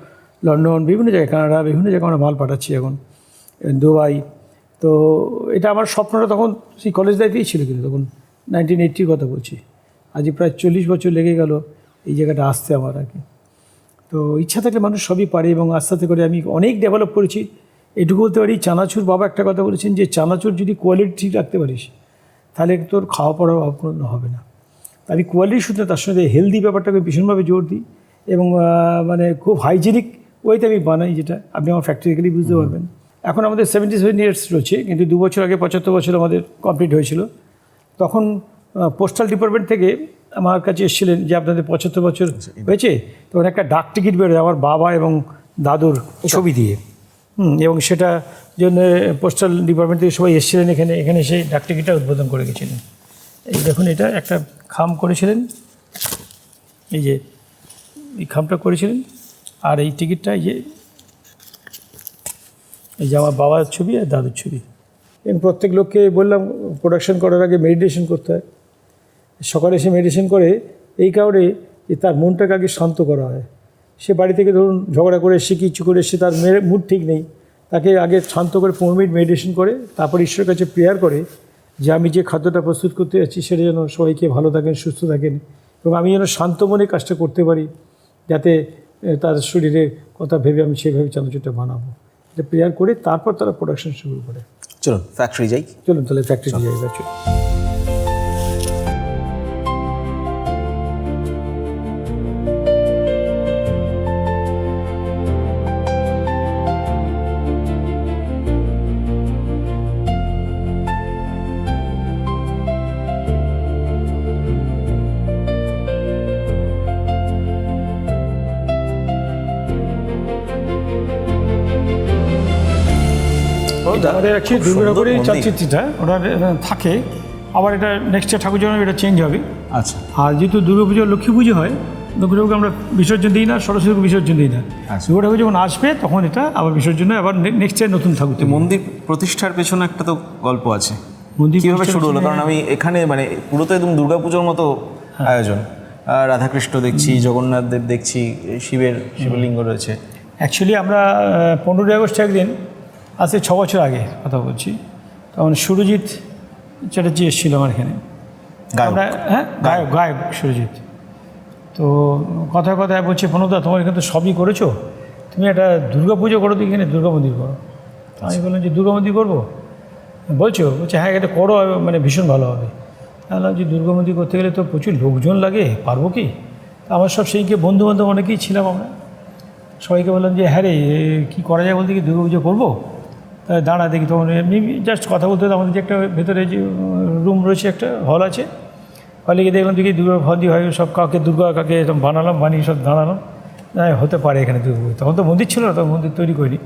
লন্ডন, বিভিন্ন জায়গায়, কানাডা, বিভিন্ন জায়গায় আমরা মাল পাঠাচ্ছি এখন, দুবাই। তো এটা আমার স্বপ্নটা তখন সেই কলেজ লাইফেই ছিল, কিন্তু তখন 1980 কথা বলছি, আজকে প্রায় 40 বছর লেগে গেল এই জায়গাটা আসতে আমার আর কি। তো ইচ্ছা থাকলে মানুষ সবই পারে, এবং আস্তে আস্তে করে আমি অনেক ডেভেলপ করেছি। এটুকু বলতে পারি, চানাচুর বাবা একটা কথা বলেছেন, যে চানাচুর যদি কোয়ালিটি ঠিক রাখতে পারিস, তাহলে তোর খাওয়া পড়ার অপূর্ণ হবে না। আমি কোয়ালিটি শুধু, তার সঙ্গে হেলদি ব্যাপারটাকে ভীষণভাবে জোর দিই, এবং মানে খুব হাইজেনিক ওয়েতে আমি বানাই, যেটা আপনি আমার ফ্যাক্টরি গেলেই বুঝতে পারবেন। এখন আমাদের 77 ইয়ার্স রয়েছে, কিন্তু 2 বছর আগে 75 বছর আমাদের কমপ্লিট হয়েছিল। তখন পোস্টাল ডিপার্টমেন্ট থেকে আমার কাছে এসেছিলেন যে আপনাদের 75 বছর হয়েছে, তখন একটা ডাক টিকিট বেরোয় আমার বাবা এবং দাদুর ছবি দিয়ে, এবং সেটা জন্য পোস্টাল ডিপার্টমেন্ট থেকে সবাই এসেছিলেন এখানে সেই ডাক টিকিটটা উদ্বোধন করে গেছিলেন। এই দেখুন, এটা একটা খাম করেছিলেন, এই যে এই খামটা করেছিলেন, আর এই টিকিটটা এই যে আমার বাবার ছবি আর দাদুর ছবি। এবং প্রত্যেক লোককে বললাম প্রোডাকশন করার আগে মেডিটেশন করতে হয়। সকালে এসে মেডিটেশন করে এই কারণে যে তার মনটাকে আগে শান্ত করা হয়। সে বাড়ি থেকে ধরুন ঝগড়া করে এসে কিছু করে এসে তার মুড ঠিক নেই, তাকে আগে শান্ত করে 15 মিনিট মেডিটেশন করে তারপর ঈশ্বরের কাছে প্রেয়ার করে যে আমি যে খাদ্যটা প্রস্তুত করতে যাচ্ছি সেটা যেন সবাইকে ভালো থাকেন, সুস্থ থাকেন, এবং আমি যেন শান্ত মনে কাজটা করতে পারি, যাতে তার শরীরের কথা ভেবে আমি সেভাবে চানাচুরটা বানাবো। এটা প্রেয়ার করে তারপর তারা প্রোডাকশন শুরু করে। চলুন ফ্যাক্টরি যাই। চলুন তাহলে ফ্যাক্টরি যাই এবার। চলুন। আমাদের অ্যাকচুয়ালি দুর্গাপুরে চালচিত্রটা ওটা থাকে, আবার এটা নেক্সট ইয়ার ঠাকুর জন্য এটা চেঞ্জ হবে। আচ্ছা। আর যেহেতু দুর্গাপুজো লক্ষ্মী পুজো হয়, লক্ষ্মী ঠাকুরকে আমরা বিসর্জন দিই না, সরস্বতীকে বিসর্জন দিই না। দুর্গা ঠাকুর যখন আসবে তখন এটা আবার বিসর্জন হয়, আবার নেক্সট ইয়ার নতুন ঠাকুর। মন্দির প্রতিষ্ঠার পেছনে একটা তো গল্প আছে, মন্দির কীভাবে শুরু হলো? কারণ আমি এখানে মানে পুরো তো একদম দুর্গাপুজোর মতো আয়োজন, রাধাকৃষ্ণ দেখছি, জগন্নাথ দেব দেখছি, শিবলিঙ্গ রয়েছে। অ্যাকচুয়ালি আমরা 15ই আগস্ট একদিন আজ 6 বছর আগে কথা বলছি, তখন সুরজিৎ চ্যাটার্জি এসেছিল আমার এখানে। আমরা গায়ক সুরজিৎ। তো কথায় কথায় বলছে, প্রণবদা তোমার এখানে তো সবই করেছো, তুমি একটা দুর্গা পুজো করো, তো এখানে দুর্গা মন্দির করো। আমি বললাম যে দুর্গা মন্দির করবো বলছে হ্যাঁ এটা করো, মানে ভীষণ ভালো হবে। বললাম যে দুর্গা মন্দির করতে গেলে তো প্রচুর লোকজন লাগে, পারবো কি? আমার সব সেইকে বন্ধুবান্ধব অনেকেই ছিলাম আমরা, সবাইকে বললাম যে হ্যাঁ রে কী করা যায় বলতে কি দুর্গা পুজো করবো? তাই দাঁড়া দেখি, তখন এমনি জাস্ট কথা বলতে আমাদের যে একটা ভেতরে যে রুম রয়েছে, একটা হল আছে, হলে গিয়ে দেখলাম দেখি দুর্গা ভন্দি হয়, সব কাকে দুর্গা কাকে এরকম বানিয়ে সব দাঁড়ালাম, হতে পারে এখানে দুর্গা পুজো। তখন তো মন্দির ছিল না, তখন মন্দির তৈরি করিনি।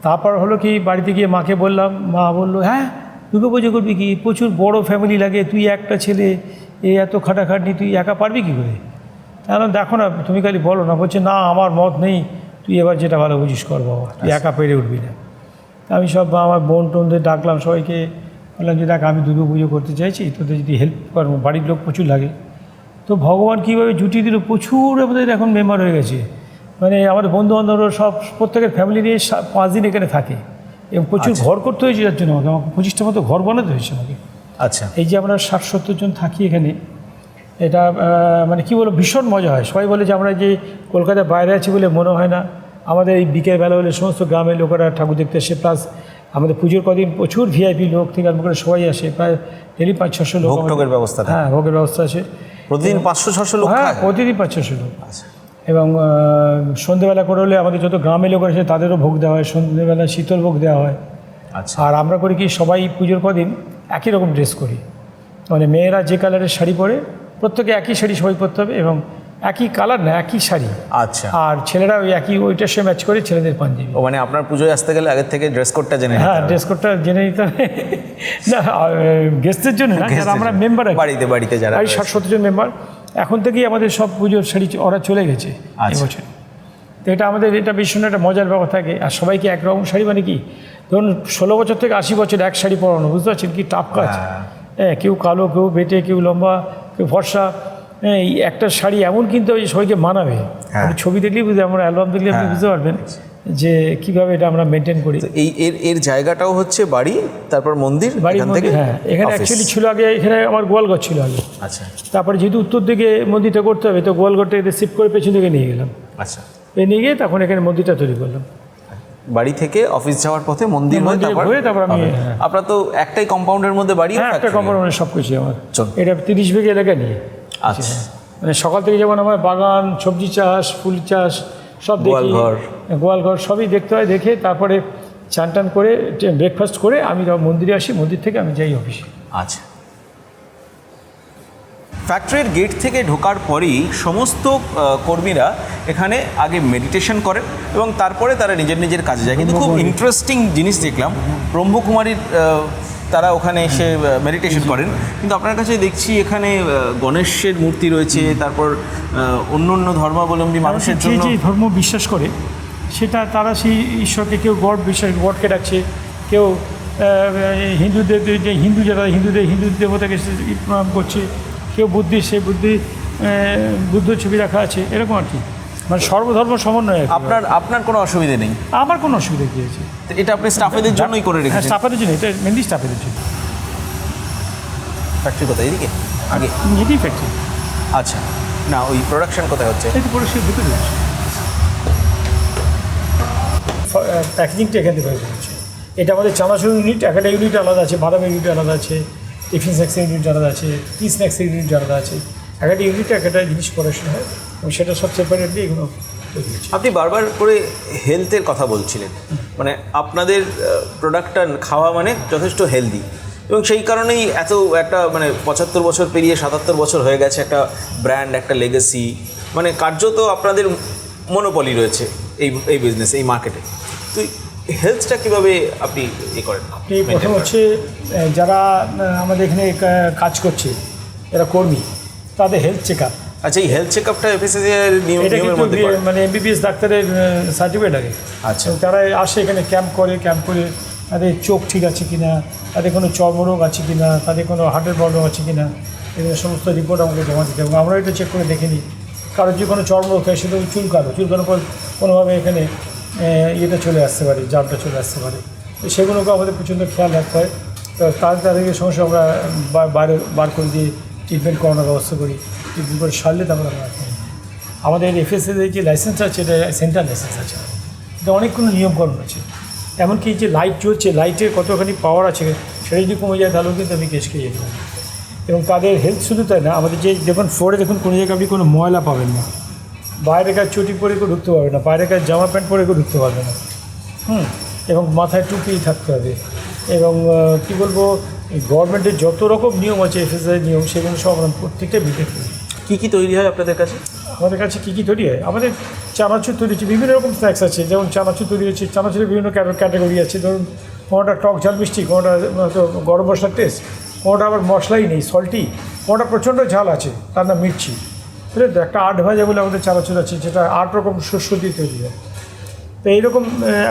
তারপর হলো কি, বাড়িতে গিয়ে মাকে বললাম, মা বললো হ্যাঁ দুর্গা পুজো করবি কি, প্রচুর বড় ফ্যামিলি লাগে, তুই একটা ছেলে, এত খাটাখাটনি, তুই একা পারবি কী করে? তাহলে দেখো না, তুমি খালি বলো না। বলছে না আমার মত নেই, তুই এবার যেটা ভালো বুঝিস কর বাবা, তুই একা পেরে উঠবি না। আমি সব আমার বোন টোনদের ডাকলাম, সবাইকে বললাম যে দেখ আমি দুর্গা পুজো করতে চাইছি, তোদের যদি হেল্প করবো, বাড়ির লোক প্রচুর লাগে। তো ভগবান কীভাবে জুটিয়ে দিল, প্রচুর আমাদের এখন মেম্বার হয়ে গেছে, মানে আমাদের বন্ধুবান্ধবরা সব প্রত্যেকের ফ্যামিলি নিয়ে 5 দিন এখানে থাকে, এবং প্রচুর ঘর করতে হয়েছে, যার জন্য আমাকে 25টা মতো ঘর বানাতে হয়েছে আমাকে। আচ্ছা। এই যে আমরা 60-70 জন থাকি এখানে, এটা মানে কী বলবো, ভীষণ মজা হয়। সবাই বলে যে আমরা যে কলকাতার বাইরে আছি বলে মনে হয় না, আমাদের এই বিকেলবেলা হলে সমস্ত গ্রামের লোকেরা ঠাকুর দেখতে আসে, প্লাস আমাদের পুজোর কদিন প্রচুর ভিআইপি লোক থেকে আরম্ভ করে সবাই আসে, প্রায় ডেলি 500-600 লোক। ভোগের ব্যবস্থা? হ্যাঁ, ভোগের ব্যবস্থা আছে প্রতিদিন 500-600 লোক। হ্যাঁ, প্রতিদিন 500-600 লোক। এবং সন্ধ্যেবেলা করে হলে আমাদের যত গ্রামের লোক আছে তাদেরও ভোগ দেওয়া হয়, সন্ধ্যেবেলা শীতল ভোগ দেওয়া হয়। আচ্ছা। আর আমরা করি কি, সবাই পুজোর কদিন একই রকম ড্রেস করি, মানে মেয়েরা যে কালারের শাড়ি পরে, প্রত্যেকে একই শাড়ি সবাই পরতে হবে, এবং একই কালার না, একই শাড়ি। আচ্ছা। আর ছেলেরা ওই একই ওইটার সে ম্যাচ করে ছেলেদের পাঞ্জাবি। ও মানে আপনার পুজোয় আসতে গেলে আগের থেকে ড্রেস কোডটা জেনে? হ্যাঁ, ড্রেস কোডটা জেনে নিতে হবে। না, গেস্টদের জন্য না, যারা আমরা মেম্বার বাড়িতে যারা 60-70 জন মেম্বার, এখন থেকেই আমাদের সব পুজোর শাড়ি ওরা চলে গেছে এবছর। তো এটা আমাদের এটা ভীষণ একটা মজার ব্যাপার থাকে। আর সবাইকে একরকম শাড়ি, মানে কি ধরুন 16 বছর থেকে 80 বছর এক শাড়ি পরানো, বুঝতে পারছেন কি টাফ কাজ। হ্যাঁ, কেউ কালো, কেউ বেটে, কেউ লম্বা, কেউ ফর্সা। হ্যাঁ, এই একটা শাড়ি এমন কিনতে হয় সবাইকে মানাবে। ছবি দেখলেই বুঝতে, আমরা অ্যালবাম দেখলে আপনি বুঝতে পারবেন যে কীভাবে এটা আমরা মেনটেন করি। এই এর জায়গাটাও হচ্ছে বাড়ি, তারপর মন্দির, বাড়ির মন্দির। হ্যাঁ, এখানে অ্যাকচুয়ালি ছিল আগে, এখানে আমার গোয়ালঘর ছিল আগে। আচ্ছা। তারপরে যেহেতু উত্তর দিকে মন্দিরটা করতে হবে, তো গোয়ালঘরটা এদের শিফট করে পেছন দিকে নিয়ে গেলাম। আচ্ছা। নিয়ে গিয়ে তখন এখানে মন্দিরটা তৈরি করলাম। বাড়ি থেকে অফিস যাওয়ার পথে মন্দির হয়ে তারপর আমি, আপনার তো একটাই কম্পাউন্ডের মধ্যে বাড়ি? হ্যাঁ, একটা কম্পাউন্ডে সব কিছু আমার। এটা 30 বিঘা এলাকা নিয়ে। আচ্ছা। মানে সকাল থেকে যেমন আমার বাগান, সবজি চাষ, ফুল চাষ সব দেখি, গোয়ালঘর সবই দেখতে হয়। দেখে তারপরে চান টান করে ব্রেকফাস্ট করে আমি মন্দিরে আসি, মন্দির থেকে আমি যাই অফিসে। আচ্ছা। ফ্যাক্টরির গেট থেকে ঢোকার পরেই সমস্ত কর্মীরা এখানে আগে মেডিটেশন করেন এবং তারপরে তারা নিজের নিজের কাজে যায়। কিন্তু খুব ইন্টারেস্টিং জিনিস দেখলাম, ব্রহ্মকুমারীর তারা ওখানে এসে মেডিটেশন করেন, কিন্তু আপনার কাছে দেখছি এখানে গণেশের মূর্তি রয়েছে, তারপর অন্য অন্য ধর্মাবলম্বী মানুষের জন্য যে ধর্ম বিশ্বাস করে সেটা তারা সেই ঈশ্বরকে, কেউ গড বিশ্বাস, গডকে ডাকছে, কেউ হিন্দুদের যে হিন্দু যারা হিন্দুদের হিন্দু দেবতাকে প্রণাম করছে, কেউ বুদ্ধিস্ট, সেই বুদ্ধ ছবি রাখা আছে, এরকম আর কি, মানে সর্বধর্ম সমন্বয়। আপনার কোনো অসুবিধে নেই? আমার কোনো অসুবিধা কী আছে? এটা আপনি স্টাফেদের জন্যই করে রেখেছেন? স্টাফেদের জন্য, এটা মেনলি স্টাফেদের জন্য। ফ্যাক্টরি কোথায়, এদিকে আগে? এটাই ফ্যাক্টরি। আচ্ছা, না ওই প্রোডাকশন কোথায় হচ্ছে? এই তো প্রোডাকশন ভিতরে হচ্ছে, প্যাকেজিংটা এখান থেকে হচ্ছে। এটা আমাদের চানাচুর ইউনিট, একটা ইউনিট আলাদা আছে, বাদাম ইউনিট আলাদা আছে, টিফিন স্ন্যাক্সের ইউনিট আলাদা আছে, টি স্ন্যাক্সের ইউনিট আলাদা আছে। একটা ইউনিটে একটা জিনিস প্রোডাকশন হয় এবং সেটা সব সেপারেটলি এগুলো তৈরি হচ্ছে। আপনি বারবার করে হেলথের কথা বলছিলেন, মানে আপনাদের প্রোডাক্টটা খাওয়া মানে যথেষ্ট হেলদি, এবং সেই কারণেই এত একটা মানে 75 বছর পেরিয়ে 77 বছর হয়ে গেছে, একটা ব্র্যান্ড, একটা লেগেসি, মানে কার্যত আপনাদের মনোপলি রয়েছে এই বিজনেস, এই মার্কেটে। তো হেলথটা কীভাবে আপনি করেন? আপনি প্রথম হচ্ছে যারা আমাদের এখানে কাজ করছে, যারা কর্মী, তাদের হেলথ চেক আপ। আচ্ছা, এই হেলথ চেক আপটা এফএসএসএর নিয়মের মধ্যে পড়ে? মানে এমবিবিএস ডাক্তারের সার্টিফিকেট আগে। আচ্ছা, তারা আসে এখানে ক্যাম্প করে তাদের চোখ ঠিক আছে কিনা, তাদের কোনো চর্মরোগ আছে কিনা, তাদের কোনো হার্টের প্রবলেম আছে কিনা, এগুলো সমস্ত রিপোর্ট আমাকে জমা দিতে হবে। আমরা এটা চেক করে দেখে নিই। কারোর যে কোনো চর্মরোগ হয়, সেটা চুলকানোর পর কোনোভাবে এখানে ইয়েটা চলে আসতে পারে, জামটা চলে আসতে পারে, তো সেগুলোকে আমাদের প্রচণ্ড খেয়াল রাখতে হয়। তো তাদেরকে সমস্যা আমরা বার করে দিয়ে ট্রিটমেন্ট করানোর ব্যবস্থা করি। ট্রিটমেন্ট করে সারলে তারপরে আমরা আমাদের এফএসএসের যে লাইসেন্স আছে, এটা সেন্ট্রাল লাইসেন্স আছে, এটা অনেকগুলো নিয়মকানুন আছে। এমনকি যে লাইট জ্বলছে, লাইটের কতখানি পাওয়ার আছে, সেটা যদি কমে যায় তাহলেও কিন্তু আমি কেস খেয়ে যেতে পারি। এবং তাদের হেলথ শুধু তাই না, আমাদের যে দেখুন ফ্লোরে দেখুন কোনো জায়গায় আপনি কোনো ময়লা পাবেন না, বাইরেকার চটি পরে কেউ ঢুকতে পারবে না, বাইরেকার জামা প্যান্ট পরে কেউ ঢুকতে পারবে না, এবং মাথায় টুপি থাকতে হবে। এবং কী বলবো, গভর্নমেন্টের যত রকম নিয়ম আছে, এফএসআই নিয়ম, সেগুলো সব আমরা প্রত্যেকটা বিটেক করি। কী তৈরি হয় আপনাদের কাছে? আমাদের কাছে কী তৈরি হয়? আমাদের চানাচুর তৈরি হচ্ছে, বিভিন্ন রকম স্ন্যাক্স আছে, যেমন চানাচুর তৈরি হচ্ছে, চানাচুরের বিভিন্ন ক্যাটাগরি আছে। ধরুন কোনোটা টক ঝাল মিষ্টি, কোনোটা তো গরম মশলার টেস্ট, কোনোটা আবার মশলাই নেই, সল্টি, কোনোটা প্রচণ্ড ঝাল আছে, তার নাম মির্চি। বুঝলেন তো? একটা 8 ভাজা বলে আমাদের চানাচুর আছে, যেটা 8 রকম শস্য দিয়ে তৈরি হয়। তো এইরকম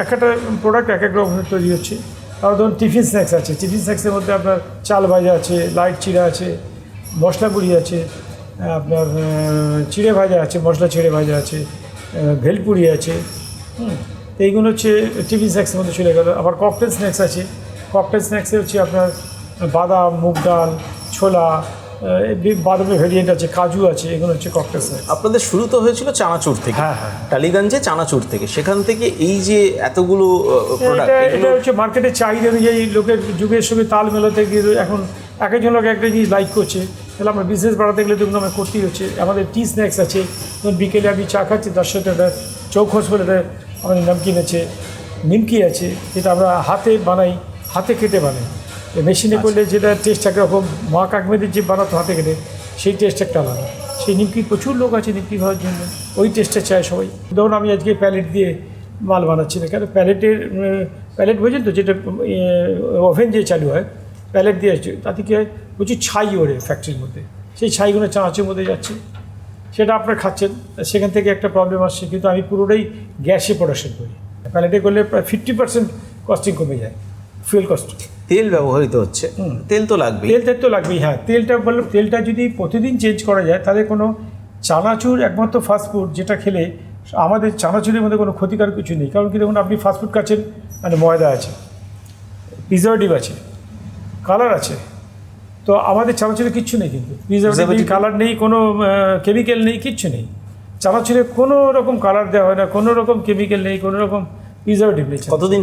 একটা প্রোডাক্ট এক রকম তৈরি হচ্ছে। আর ধরুন টিফিন স্ন্যাক্স আছে, টিফিন স্ন্যাক্সের মধ্যে আপনার চাল ভাজা আছে, লাইট চিড়া আছে, মশলা গুঁড়ি আছে, আপনার চিড়ে ভাজা আছে, মশলা চিড়ে ভাজা আছে, ভেলপুরি আছে। এইগুলো হচ্ছে টিফিন স্ন্যাক্সের মধ্যে চলে গেল। আবার ককটেল স্ন্যাক্স আছে, ককটেল স্ন্যাক্সে হচ্ছে আপনার বাদাম, মুগ ডাল, ছোলা, বাদামের ভেরিয়েন্ট আছে, কাজু আছে, এগুলো হচ্ছে ককটেল স্ন্যাক্স। আপনাদের শুরু তো হয়েছিল চানাচুর থেকে? হ্যাঁ, টালিগঞ্জে চানাচুর থেকে, সেখান থেকে এই যে এতগুলো প্রোডাক্ট, এটা হচ্ছে মার্কেটের চাহিদা অনুযায়ী লোকের যুগের সঙ্গে তাল মেলাতে গিয়ে এখন এক একজন লোক একটা জিনিস লাইক করছে, তাহলে আমরা বিজনেস বাড়াতে গেলে দেখুন আমরা করতেই হচ্ছে। আমাদের টি স্ন্যাক্স আছে, বিকেলে আমি চা খাচ্ছি, তার সাথে একটা চৌখোস বলে আমাদের নামকিন আছে, নিমকি আছে, যেটা আমরা হাতে বানাই, হাতে কেটে বানাই। মেশিনে করলে যেটা টেস্ট একরকম, মা কাকিমাদের যে বানাতো হাতে কেটে, সেই টেস্ট একটা আলাদা। সেই নিমকি প্রচুর লোক আছে নিমকি খাওয়ার জন্য, ওই টেস্টটা চায় সবাই। ধরুন আমি আজকে প্যালেট দিয়ে মাল বানাচ্ছি না, কেন প্যালেট বোঝেন তো, যেটা ওভেন যে চালু হয়, প্যালেট দিয়ে আসছে, তাতে কি হয়, প্রচুর ছাই ওড়ে ফ্যাক্টরির মধ্যে, সেই ছাইগুলো চানাচুর মধ্যে যাচ্ছে, সেটা আপনারা খাচ্ছেন, সেখান থেকে একটা প্রবলেম আসছে। কিন্তু আমি পুরোটাই গ্যাসে প্রোডাকশন করি। প্যালেটে করলে প্রায় 50% কস্টিং কমে যায়, ফুয়েল কস্ট। তেল ব্যবহৃত হচ্ছে, তেল তো লাগবেই। তেল তো লাগবেই, হ্যাঁ। তেলটা যদি প্রতিদিন চেঞ্জ করা যায়, তাহলে কোনো চানাচুর একমাত্র ফাস্টফুড যেটা খেলে আমাদের চানাচুরের মধ্যে কোনো ক্ষতিকারক কিছু নেই। কারণ কি, দেখুন আপনি ফাস্টফুড খাচ্ছেন, মানে ময়দা আছে, প্রিজারভেটিভ আছে, কালার আছে, তো আমাদের চানাচুরে কিচ্ছু নেই, কিন্তু প্রিজারভেটিভ, কালার নেই, কোনো কেমিক্যাল নেই, কিচ্ছু নেই। চানাচুরে কোনো রকম কালার দেওয়া হয় না, কোনো রকম কেমিক্যাল নেই, কোনো রকম প্রিজারভেটিভ নেই। কতদিন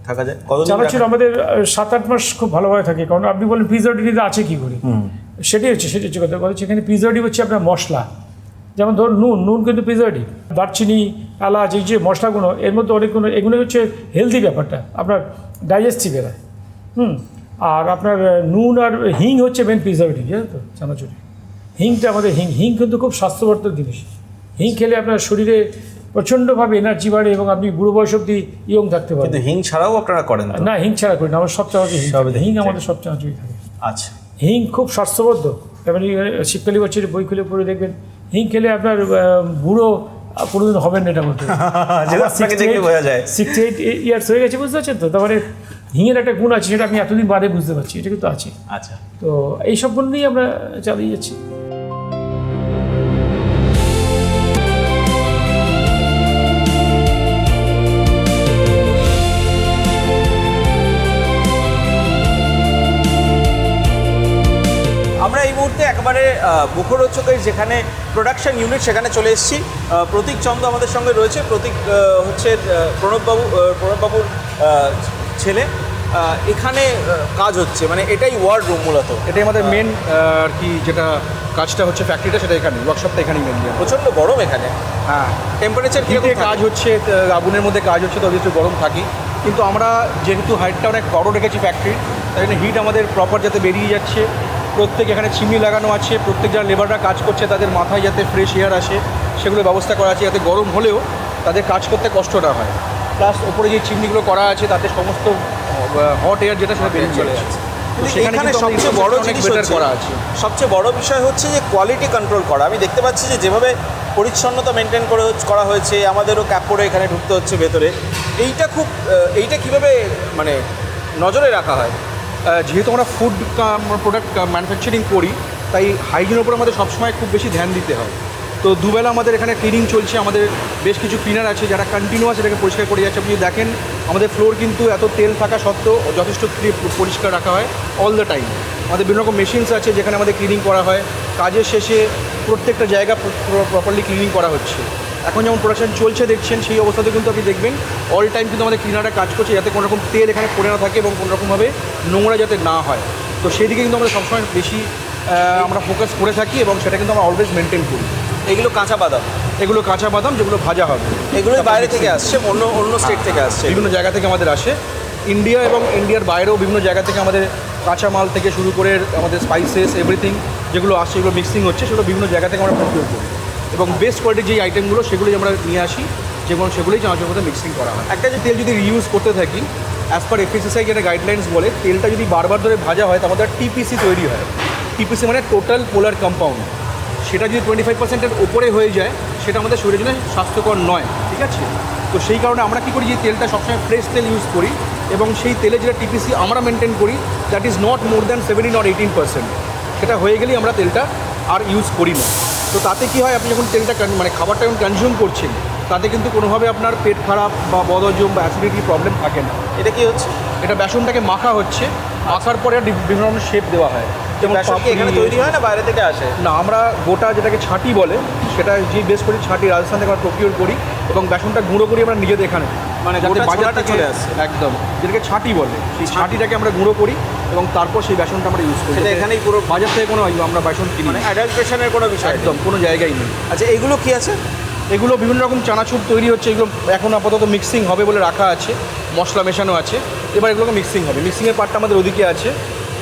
থাকা যায়? চানাচুর আমাদের 7-8 মাস খুব ভালোভাবে থাকে। কারণ আপনি বলেন প্রিজারভেটিভ আছে কী করে, সেটাই হচ্ছে কথা। এখানে প্রিজারভেটিভ হচ্ছে আপনার মশলা, যেমন ধরুন নুন কিন্তু প্রিজারভেটিভ, দারচিনি, এলাচ, এই যে মশলাগুলো, এর মধ্যে অনেকগুলো, এগুলো হচ্ছে হেলদি ব্যাপারটা, আপনার ডাইজেস্টিভ এরা। আর আপনার নুন আর হিং হচ্ছে মেন প্রিজারভেটিভ, জানেন তো চানাচুরে। হিংটা আমাদের হিং কিন্তু খুব স্বাস্থ্যবর্ধক জিনিস। হিং খেলে আপনার শরীরে প্রচণ্ডভাবে এনার্জি বাড়ে এবং আপনি বুড়ো বয়স অবধি ইয়ং থাকতে পারেন। কিন্তু হিং ছাড়াও আপনারা করেন তো? না, হিং ছাড়া করি না, আমার সবচেয়ে হিং আমাদের সবচেয়ে থাকে। আচ্ছা, হিং খুব স্বাস্থ্যবর্ধক। আপনি শিবকালী বছরের বই খুলে পড়ে দেখবেন হিং খেলে আপনার বুড়ো কোনোদিন হবেন না, এটা বলতে। বোঝা যায় 68 ইয়ার্স হয়ে গেছে, বুঝতে পারছেন তো? তারপরে হিঙের একটা গুণ আছে, সেটা আমি এতদিন বাদে বুঝতে পারছি, এটা কিন্তু আছে। আচ্ছা, তো এইসব গুণ নিয়েই আমরা চালিয়ে যাচ্ছি। আমরা এই মুহূর্তে একেবারে মুখরোচকের যেখানে প্রোডাকশন ইউনিট সেখানে চলে এসেছি। প্রতীক চন্দ আমাদের সঙ্গে রয়েছে। প্রতীক হচ্ছে প্রণববাবুর ছেলে। এখানে কাজ হচ্ছে, মানে এটাই ওয়ার্ড রুম মূলত। এটাই আমাদের মেন আর কি, যেটা কাজটা হচ্ছে ফ্যাক্টরিটা, সেটা এখানে, ওয়ার্কশপটা এখানেই মেন। প্রচণ্ড গরম এখানে। হ্যাঁ, টেম্পারেচার হিটে কাজ হচ্ছে, আগুনের মধ্যে কাজ হচ্ছে, তো অবশ্যই গরম থাকি। কিন্তু আমরা যেহেতু হাইটটা অনেক বড় রেখেছি ফ্যাক্টরি, তাই জন্য হিট আমাদের প্রপার যাতে বেরিয়ে যাচ্ছে। প্রত্যেক এখানে চিমনি লাগানো আছে, প্রত্যেক যারা লেবাররা কাজ করছে তাদের মাথায় যাতে ফ্রেশ এয়ার আসে সেগুলো ব্যবস্থা করা আছে, যাতে গরম হলেও তাদের কাজ করতে কষ্ট না হয়। প্লাস ওপরে যে চিমনিগুলো করা আছে তাতে সমস্ত হট এয়ার যেটা সেটা বেরিয়ে চলে যাচ্ছে। এখানে সবচেয়ে বড় জিনিস করা আছে, সবচেয়ে বড় বিষয় হচ্ছে যে কোয়ালিটি কন্ট্রোল করা। আমি দেখতে পাচ্ছি যে যেভাবে পরিচ্ছন্নতা মেনটেন করা হয়েছে, আমাদেরও ক্যাপ পরে এখানে ঢুকতে হচ্ছে ভেতরে। এইটা কীভাবে মানে নজরে রাখা হয়? যেহেতু আমরা ফুড প্রোডাক্ট ম্যানুফ্যাকচারিং করি, তাই হাইজিনের উপর আমাদের সবসময় খুব বেশি ধ্যান দিতে হয়। তো দুবেলা আমাদের এখানে ক্লিনিং চলছে, আমাদের বেশ কিছু ক্লিনার আছে যারা কন্টিনিউয়াস এটাকে পরিষ্কার করে যাচ্ছে। আপনি দেখেন আমাদের ফ্লোর কিন্তু এত তেল থাকা সত্ত্বেও যথেষ্ট পরিষ্কার রাখা হয় অল দ্য টাইম। আমাদের বিভিন্ন রকম মেশিনস আছে যেখানে আমাদের ক্লিনিং করা হয়। কাজের শেষে প্রত্যেকটা জায়গা প্রপারলি ক্লিনিং করা হচ্ছে। এখন যেমন প্রোডাকশন চলছে দেখছেন, সেই অবস্থাতে কিন্তু আপনি দেখবেন অল টাইম কিন্তু আমাদের ক্লিনাররা কাজ করছে যাতে কোনো রকম তেল এখানে পড়ে না থাকে এবং কোনোরকমভাবে নোংরা যাতে না হয়। তো সেই দিকে কিন্তু আমরা সবসময় বেশি আমরা ফোকাস করে থাকি এবং সেটা কিন্তু আমরা অলওয়েজ মেনটেন করি। এগুলো কাঁচা বাদাম? এগুলো কাঁচা বাদাম, যেগুলো ভাজা হবে। এগুলো বাইরে থেকে আসছে, অন্য স্টেট থেকে আসছে, বিভিন্ন জায়গা থেকে আমাদের আসে। ইন্ডিয়া এবং ইন্ডিয়ার বাইরেও বিভিন্ন জায়গা থেকে আমাদের কাঁচা মাল থেকে শুরু করে আমাদের স্পাইসেস এভরিথিং যেগুলো আসছে, এগুলো মিক্সিং হচ্ছে, সেগুলো বিভিন্ন জায়গা থেকে আমরা প্রকিউর করি এবং বেস্ট কোয়ালিটির যে আইটেমগুলো সেগুলোই আমরা নিয়ে আসি, যেগুলো সেগুলোই চানাচুরের মধ্যে মিক্সিং করা হয়। একটা যে তেল যদি রিউজ করতে থাকি, অ্যাজ পার এফএসএসআই যেটা গাইডলাইন্স বলে, তেলটা যদি বারবার ধরে ভাজা হয় তার মধ্যে টিপিসি তৈরি হয়। টিপিসি মানে টোটাল পোলার কম্পাউন্ড। সেটা যদি 25%-এর উপরে হয়ে যায় সেটা আমাদের শরীরের জন্য স্বাস্থ্যকর নয়, ঠিক আছে? তো সেই কারণে আমরা কী করি, যে তেলটা সবসময় ফ্রেশ তেল ইউজ করি এবং সেই তেলে যেটা টিপিসি আমরা মেনটেন করি that is not more than 17 or 18%। সেটা হয়ে গেলেই আমরা তেলটা আর ইউজ করি না। তো তাতে কী হয়, আপনি যখন তেলটা মানে খাবারটা যখন কনজিউম করছেন, তাতে কিন্তু কোনোভাবে আপনার পেট খারাপ বা বদহজম বা অ্যাসিডিটি প্রবলেম থাকে না। এটা কি হচ্ছে? এটা বেসনটাকে মাখা হচ্ছে, মাখার পরে বিভিন্ন ধরনের শেপ দেওয়া হয়। যেমন এখানে তৈরি হয় না, বাইরে থেকে আসে? না, আমরা গোটা যেটাকে ছাটি বলে, সেটা যে বেশ করি ছাটি রাজস্থান থেকে আমরা প্রকিউর করি এবং বেসনটা গুঁড়ো করি আমরা নিজেদের এখানে, মানে বাজার থেকে চলে আসছে একদম, যেটাকে ছাটি বলে, সেই ছাটিটাকে আমরা গুঁড়ো করি এবং তারপর সেই বেসনটা আমরা ইউজ করি। এটা এখানেই পুরো বাজার থেকে কোনো আমরা বেসন কিনি, মানে অ্যাডাল্ট্রেশনের কোনো বিষয় একদম কোনো জায়গায় নেই। আচ্ছা, এগুলো কি আছে? এগুলো বিভিন্ন রকম চানাচুর তৈরি হচ্ছে, এগুলো এখন আপাতত মিক্সিং হবে বলে রাখা আছে, মশলা মেশানো আছে। এবার এগুলোকে মিক্সিং হবে। মিক্সিংয়ের পার্টটা আমাদের ওদিকে আছে,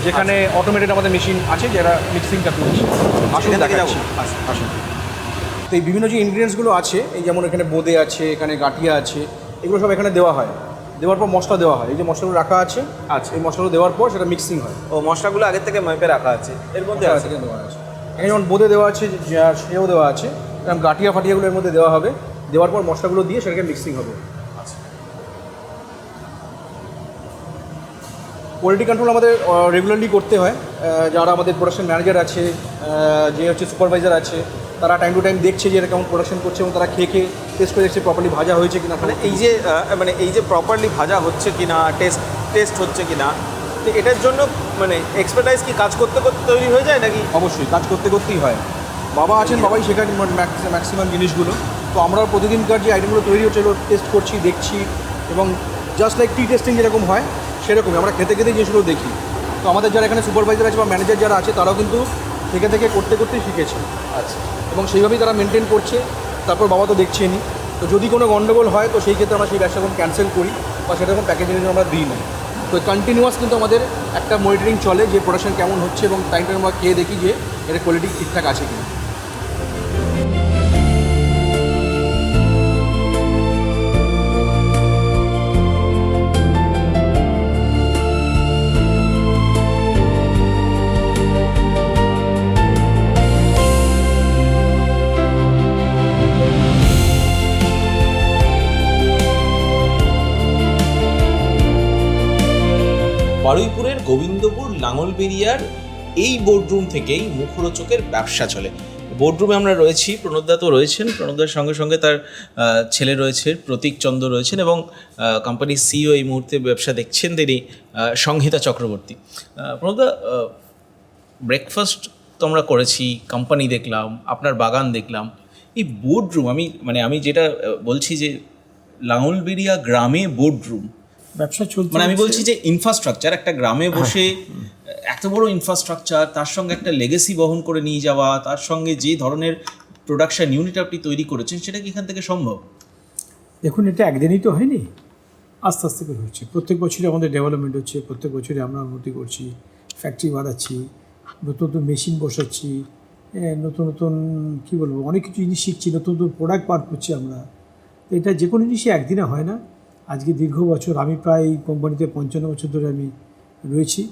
যেখানে অটোমেটেড আমাদের মেশিন আছে যারা মিক্সিংটা করছে। আসুন দেখাচ্ছি, আসুন। তো এই বিভিন্ন যে ইনগ্রিডিয়েন্টসগুলো আছে, এই যেমন এখানে বোঁদে আছে, এখানে গাঁটিয়া আছে, এগুলো সব এখানে দেওয়া হয়। দেওয়ার পর মশলা দেওয়া হয়, এই যে মশলাগুলো রাখা আছে। আচ্ছা, এই মশলাগুলো দেওয়ার পর সেটা মিক্সিং হয়। ও, মশলাগুলো আগের থেকে মেপে রাখা আছে, এর মধ্যে আছে দেওয়া আছে। এখানে যেমন বোঁদে দেওয়া আছে, সেও দেওয়া আছে, এরকম গাঁটিয়া ফাটিয়াগুলো এর মধ্যে দেওয়া হবে। দেওয়ার পর মশলাগুলো দিয়ে সেটাকে মিক্সিং হবে। কোয়ালিটি কন্ট্রোল আমাদের রেগুলারলি করতে হয়। যারা আমাদের প্রোডাকশন ম্যানেজার আছে, যে হচ্ছে সুপারভাইজার আছে, তারা টাইম টু টাইম দেখছে যে এটা কেমন প্রোডাকশন করছে এবং তারা খেয়ে টেস্ট করে দেখছে প্রপারলি ভাজা হয়েছে কিনা। মানে এই যে প্রপারলি ভাজা হচ্ছে কিনা, টেস্ট হচ্ছে কিনা, তো এটার জন্য মানে এক্সপার্টাইজ কি কাজ করতে করতে তৈরি হয়ে যায় নাকি? অবশ্যই কাজ করতে করতেই হয়। বাবা আছেন, বাবাই শেখান ম্যাক্সিমাম জিনিসগুলো। তো আমরাও প্রতিদিনকার যে আইটেমগুলো তৈরি হচ্ছে এগুলো টেস্ট করছি, দেখছি এবং জাস্ট লাইক টি টেস্টিং যেরকম হয় সেরকমই আমরা খেতে খেতে জিনিসগুলো দেখি। তো আমাদের যারা এখানে সুপারভাইজার আছে বা ম্যানেজার যারা আছে, তারাও কিন্তু থেকে থেকে করতে করতেই শিখেছে। আচ্ছা, এবং সেইভাবেই তারা মেনটেন করছে। তারপর বাবা তো দেখছেনই, তো যদি কোনো গণ্ডগোল হয় তো সেই ক্ষেত্রে আমরা সেই ব্যবসা ক্যান্সেল করি বা সেরকম প্যাকেজিং আমরা দিই না। তো কন্টিনিউয়াস কিন্তু আমাদের একটা মনিটরিং চলে যে প্রোডাকশন কেমন হচ্ছে এবং টাইম টাইম আমরা খেয়ে দেখি যে এর কোয়ালিটি ঠিকঠাক আছে কিনা। বারুইপুরের গোবিন্দপুর লাঙলবেরিয়ার এই বোর্ডরুম থেকেই মুখরোচকের ব্যবসা চলে। বোর্ডরুমে আমরা রয়েছি, প্রণোদদা তো রয়েছেন, প্রণোদদার সঙ্গে সঙ্গে তার ছেলে রয়েছে, প্রতীক চন্দ্র রয়েছেন, এবং কোম্পানির সিইও এই মুহূর্তে ব্যবসা দেখছেন তিনি সংহিতা চক্রবর্তী। প্রণোদদা, ব্রেকফাস্ট তো আমরা করেছি, কোম্পানি দেখলাম, আপনার বাগান দেখলাম, এই বোর্ডরুম আমি যেটা বলছি যে লাঙলবেরিয়া গ্রামে বোর্ডরুম ব্যবসা চলছে, মানে আমি বলছি যে ইনফ্রাস্ট্রাকচার, একটা গ্রামে বসে এত বড় ইনফ্রাস্ট্রাকচার, তার সঙ্গে একটা লেগেসি বহন করে নিয়ে যাওয়া, তার সঙ্গে যে ধরনের প্রোডাকশন ইউনিট আপনি তৈরি করেছেন, সেটা কি এখান থেকে সম্ভব? দেখুন, এটা একদিনই তো হয়নি, আস্তে আস্তে করে হচ্ছে। প্রত্যেক বছরই আমাদের ডেভেলপমেন্ট হচ্ছে, প্রত্যেক বছরই আমরা উন্নতি করছি, ফ্যাক্টরি বাড়াচ্ছি, নতুন নতুন মেশিন বসাচ্ছি, নতুন নতুন কী বলবো, অনেক কিছু জিনিস শিখছি, নতুন নতুন প্রোডাক্ট বার করছি আমরা। এটা যে কোনো জিনিসই একদিনে হয় না। আজকে দীর্ঘ বছর, আমি প্রায় এই কোম্পানিতে 55 বছর ধরে আমি রয়েছি।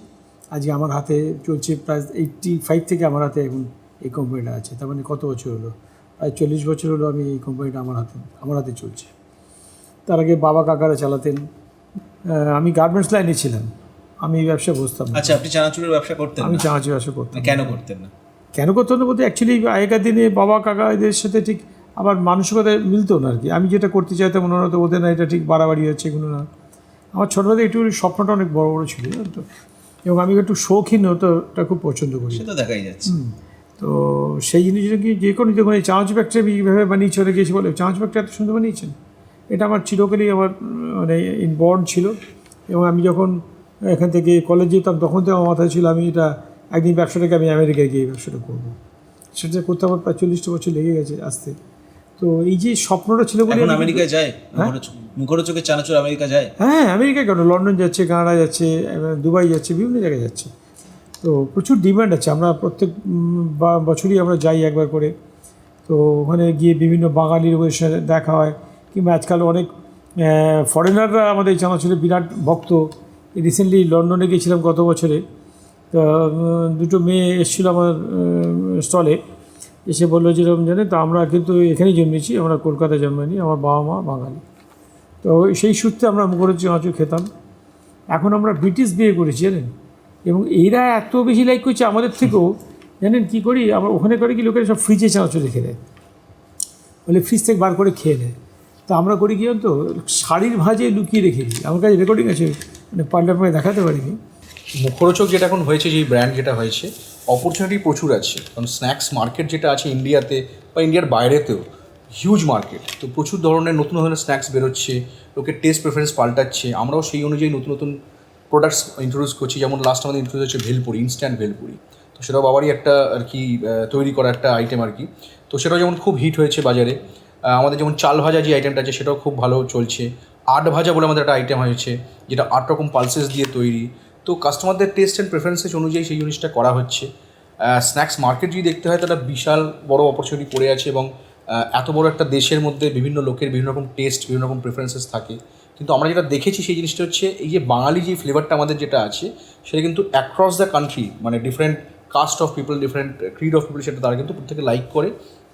আজকে আমার হাতে চলছে প্রায় 85 থেকে আমার হাতে এখন এই কোম্পানিটা আছে। তার মানে কত বছর হলো? প্রায় 40 বছর হলো আমি এই কোম্পানিটা আমার হাতে চলছে। তার আগে বাবা কাকারা চালাতেন। আমি গার্মেন্টস লাইনে ছিলাম, আমি এই ব্যবসা বসতাম। আচ্ছা, আপনি চানাচুরের ব্যবসা করতেন? আমি চানাচুর ব্যবসা করতাম। কেন করতেন না? কেন করতাম না বলতে, অ্যাকচুয়ালি আগেকার দিনে বাবা কাকা এদের সাথে ঠিক আমার মানসিকতা মিলতো না আর কি। আমি যেটা করতে চাইতাম মনে হতো ওদের না এটা ঠিক বাড়াবাড়ি হচ্ছে, এগুলো না। আমার ছোটোবেলাতে একটু স্বপ্নটা অনেক বড় বড় ছিল, তো এবং আমি একটু শৌখিন হতো, ওটা খুব পছন্দ করি। সেটা দেখাই যাচ্ছে। তো সেই জিনিসটা কি যে কোনো যখন এই চানাচুর ফ্যাক্টরি আমি এইভাবে বানিয়েছি, ওরা গিয়েছি বলে চানাচুর ফ্যাক্টরি এত সুন্দর বানিয়েছেন। এটা আমার চিরকালই আমার মানে ইনবর্ন ছিল। এবং আমি যখন এখান থেকে কলেজ যেতাম তখন তো আমার মাথায় ছিল আমি এটা একদিন ব্যবসাটাকে আমি আমেরিকায় গিয়ে ব্যবসাটা করবো। সেটা করতে আমার প্রায় 40টা বছর লেগে গেছে আসতে। তো এই যে স্বপ্নটা ছিল বলে আমেরিকায় যায়, মুখরোচকের চানাচুর আমেরিকা যায়। হ্যাঁ, আমেরিকা কেন, লন্ডন যাচ্ছে, কানাডা যাচ্ছে, দুবাই যাচ্ছে, বিভিন্ন জায়গায় যাচ্ছে। তো প্রচুর ডিমান্ড আছে। আমরা প্রত্যেক বছরই আমরা যাই একবার করে। তো ওখানে গিয়ে বিভিন্ন বাঙালির সাথে দেখা হয়, কিংবা আজকাল অনেক ফরেনাররা আমাদের এই চানাচুরের বিরাট ভক্ত। রিসেন্টলি লন্ডনে গিয়েছিলাম গত বছরে, তো দুটো মেয়ে এসেছিলো আমার স্টলে, এসে বললো যেরকম জানে তো আমরা কিন্তু এখানেই জন্মেছি, আমরা কলকাতায় জন্মাইনি, আমার বাবা মা বাঙালি। তো সেই সূত্রে আমরা মুখরোচক চানাচুর খেতাম। এখন আমরা ব্রিটিশ বিয়ে করেছি জানেন, এবং এরা এত বেশি লাইক করছে আমাদের থেকেও। জানেন কী করি আমরা ওখানে, করে কি লোকেরা সব ফ্রিজে চানাচুর রেখে দেয়, বলে ফ্রিজ থেকে বার করে খেয়ে নেয়। তো আমরা করি কি জানো, শাড়ির ভাঁজে লুকিয়ে রেখে দিই। আমার কাছে রেকর্ডিং আছে, মানে পাল্টা পায়ে দেখাতে পারিনি। মুখরোচক যেটা এখন হয়েছে, যে ব্র্যান্ড যেটা হয়েছে, অপরচুনিটি প্রচুর আছে। কারণ স্ন্যাক্স মার্কেট যেটা আছে ইন্ডিয়াতে বা ইন্ডিয়ার বাইরেতেও হিউজ মার্কেট। তো প্রচুর ধরনের নতুন ধরনের স্ন্যাক্স বেরোচ্ছে, লোকের টেস্ট প্রেফারেন্স পাল্টাচ্ছে। আমরাও সেই অনুযায়ী নতুন নতুন প্রোডাক্টস ইন্ট্রোডিউস করছি। যেমন লাস্ট আমাদের ইন্ট্রোডিউস হচ্ছে ভেলপুরি, ইনস্ট্যান্ট ভেলপুরি। তো সেটাও বাবারই একটা আর কি তৈরি করা একটা আইটেম আর কি। তো সেটাও যেমন খুব হিট হয়েছে বাজারে। আমাদের যেমন চাল ভাজা যে আইটেমটা আছে সেটাও খুব ভালো চলছে। আট ভাজা বলে আমাদের একটা আইটেম হয়েছে, যেটা 8 রকম পালসেস দিয়ে তৈরি। তো কাস্টমারদের টেস্ট অ্যান্ড প্রেফারেন্সেস অনুযায়ী সেই জিনিসটা করা হচ্ছে। স্ন্যাক্স মার্কেট যদি দেখতে হয় তাহলে বিশাল বড় অপরচুনিটি পড়ে আছে, এবং এত বড় একটা দেশের মধ্যে বিভিন্ন লোকের বিভিন্ন রকম টেস্ট, বিভিন্ন রকম প্রেফারেন্সেস থাকে। কিন্তু আমরা যেটা দেখেছি সেই জিনিসটা হচ্ছে এই যে বাঙালি যে ফ্লেভারটা আমাদের যেটা আছে, সেটা কিন্তু অ্যাক্রস দ্য কান্ট্রি, মানে different caste of people, different creed of people, সেটা তারা কিন্তু প্রত্যেকে লাইক করে।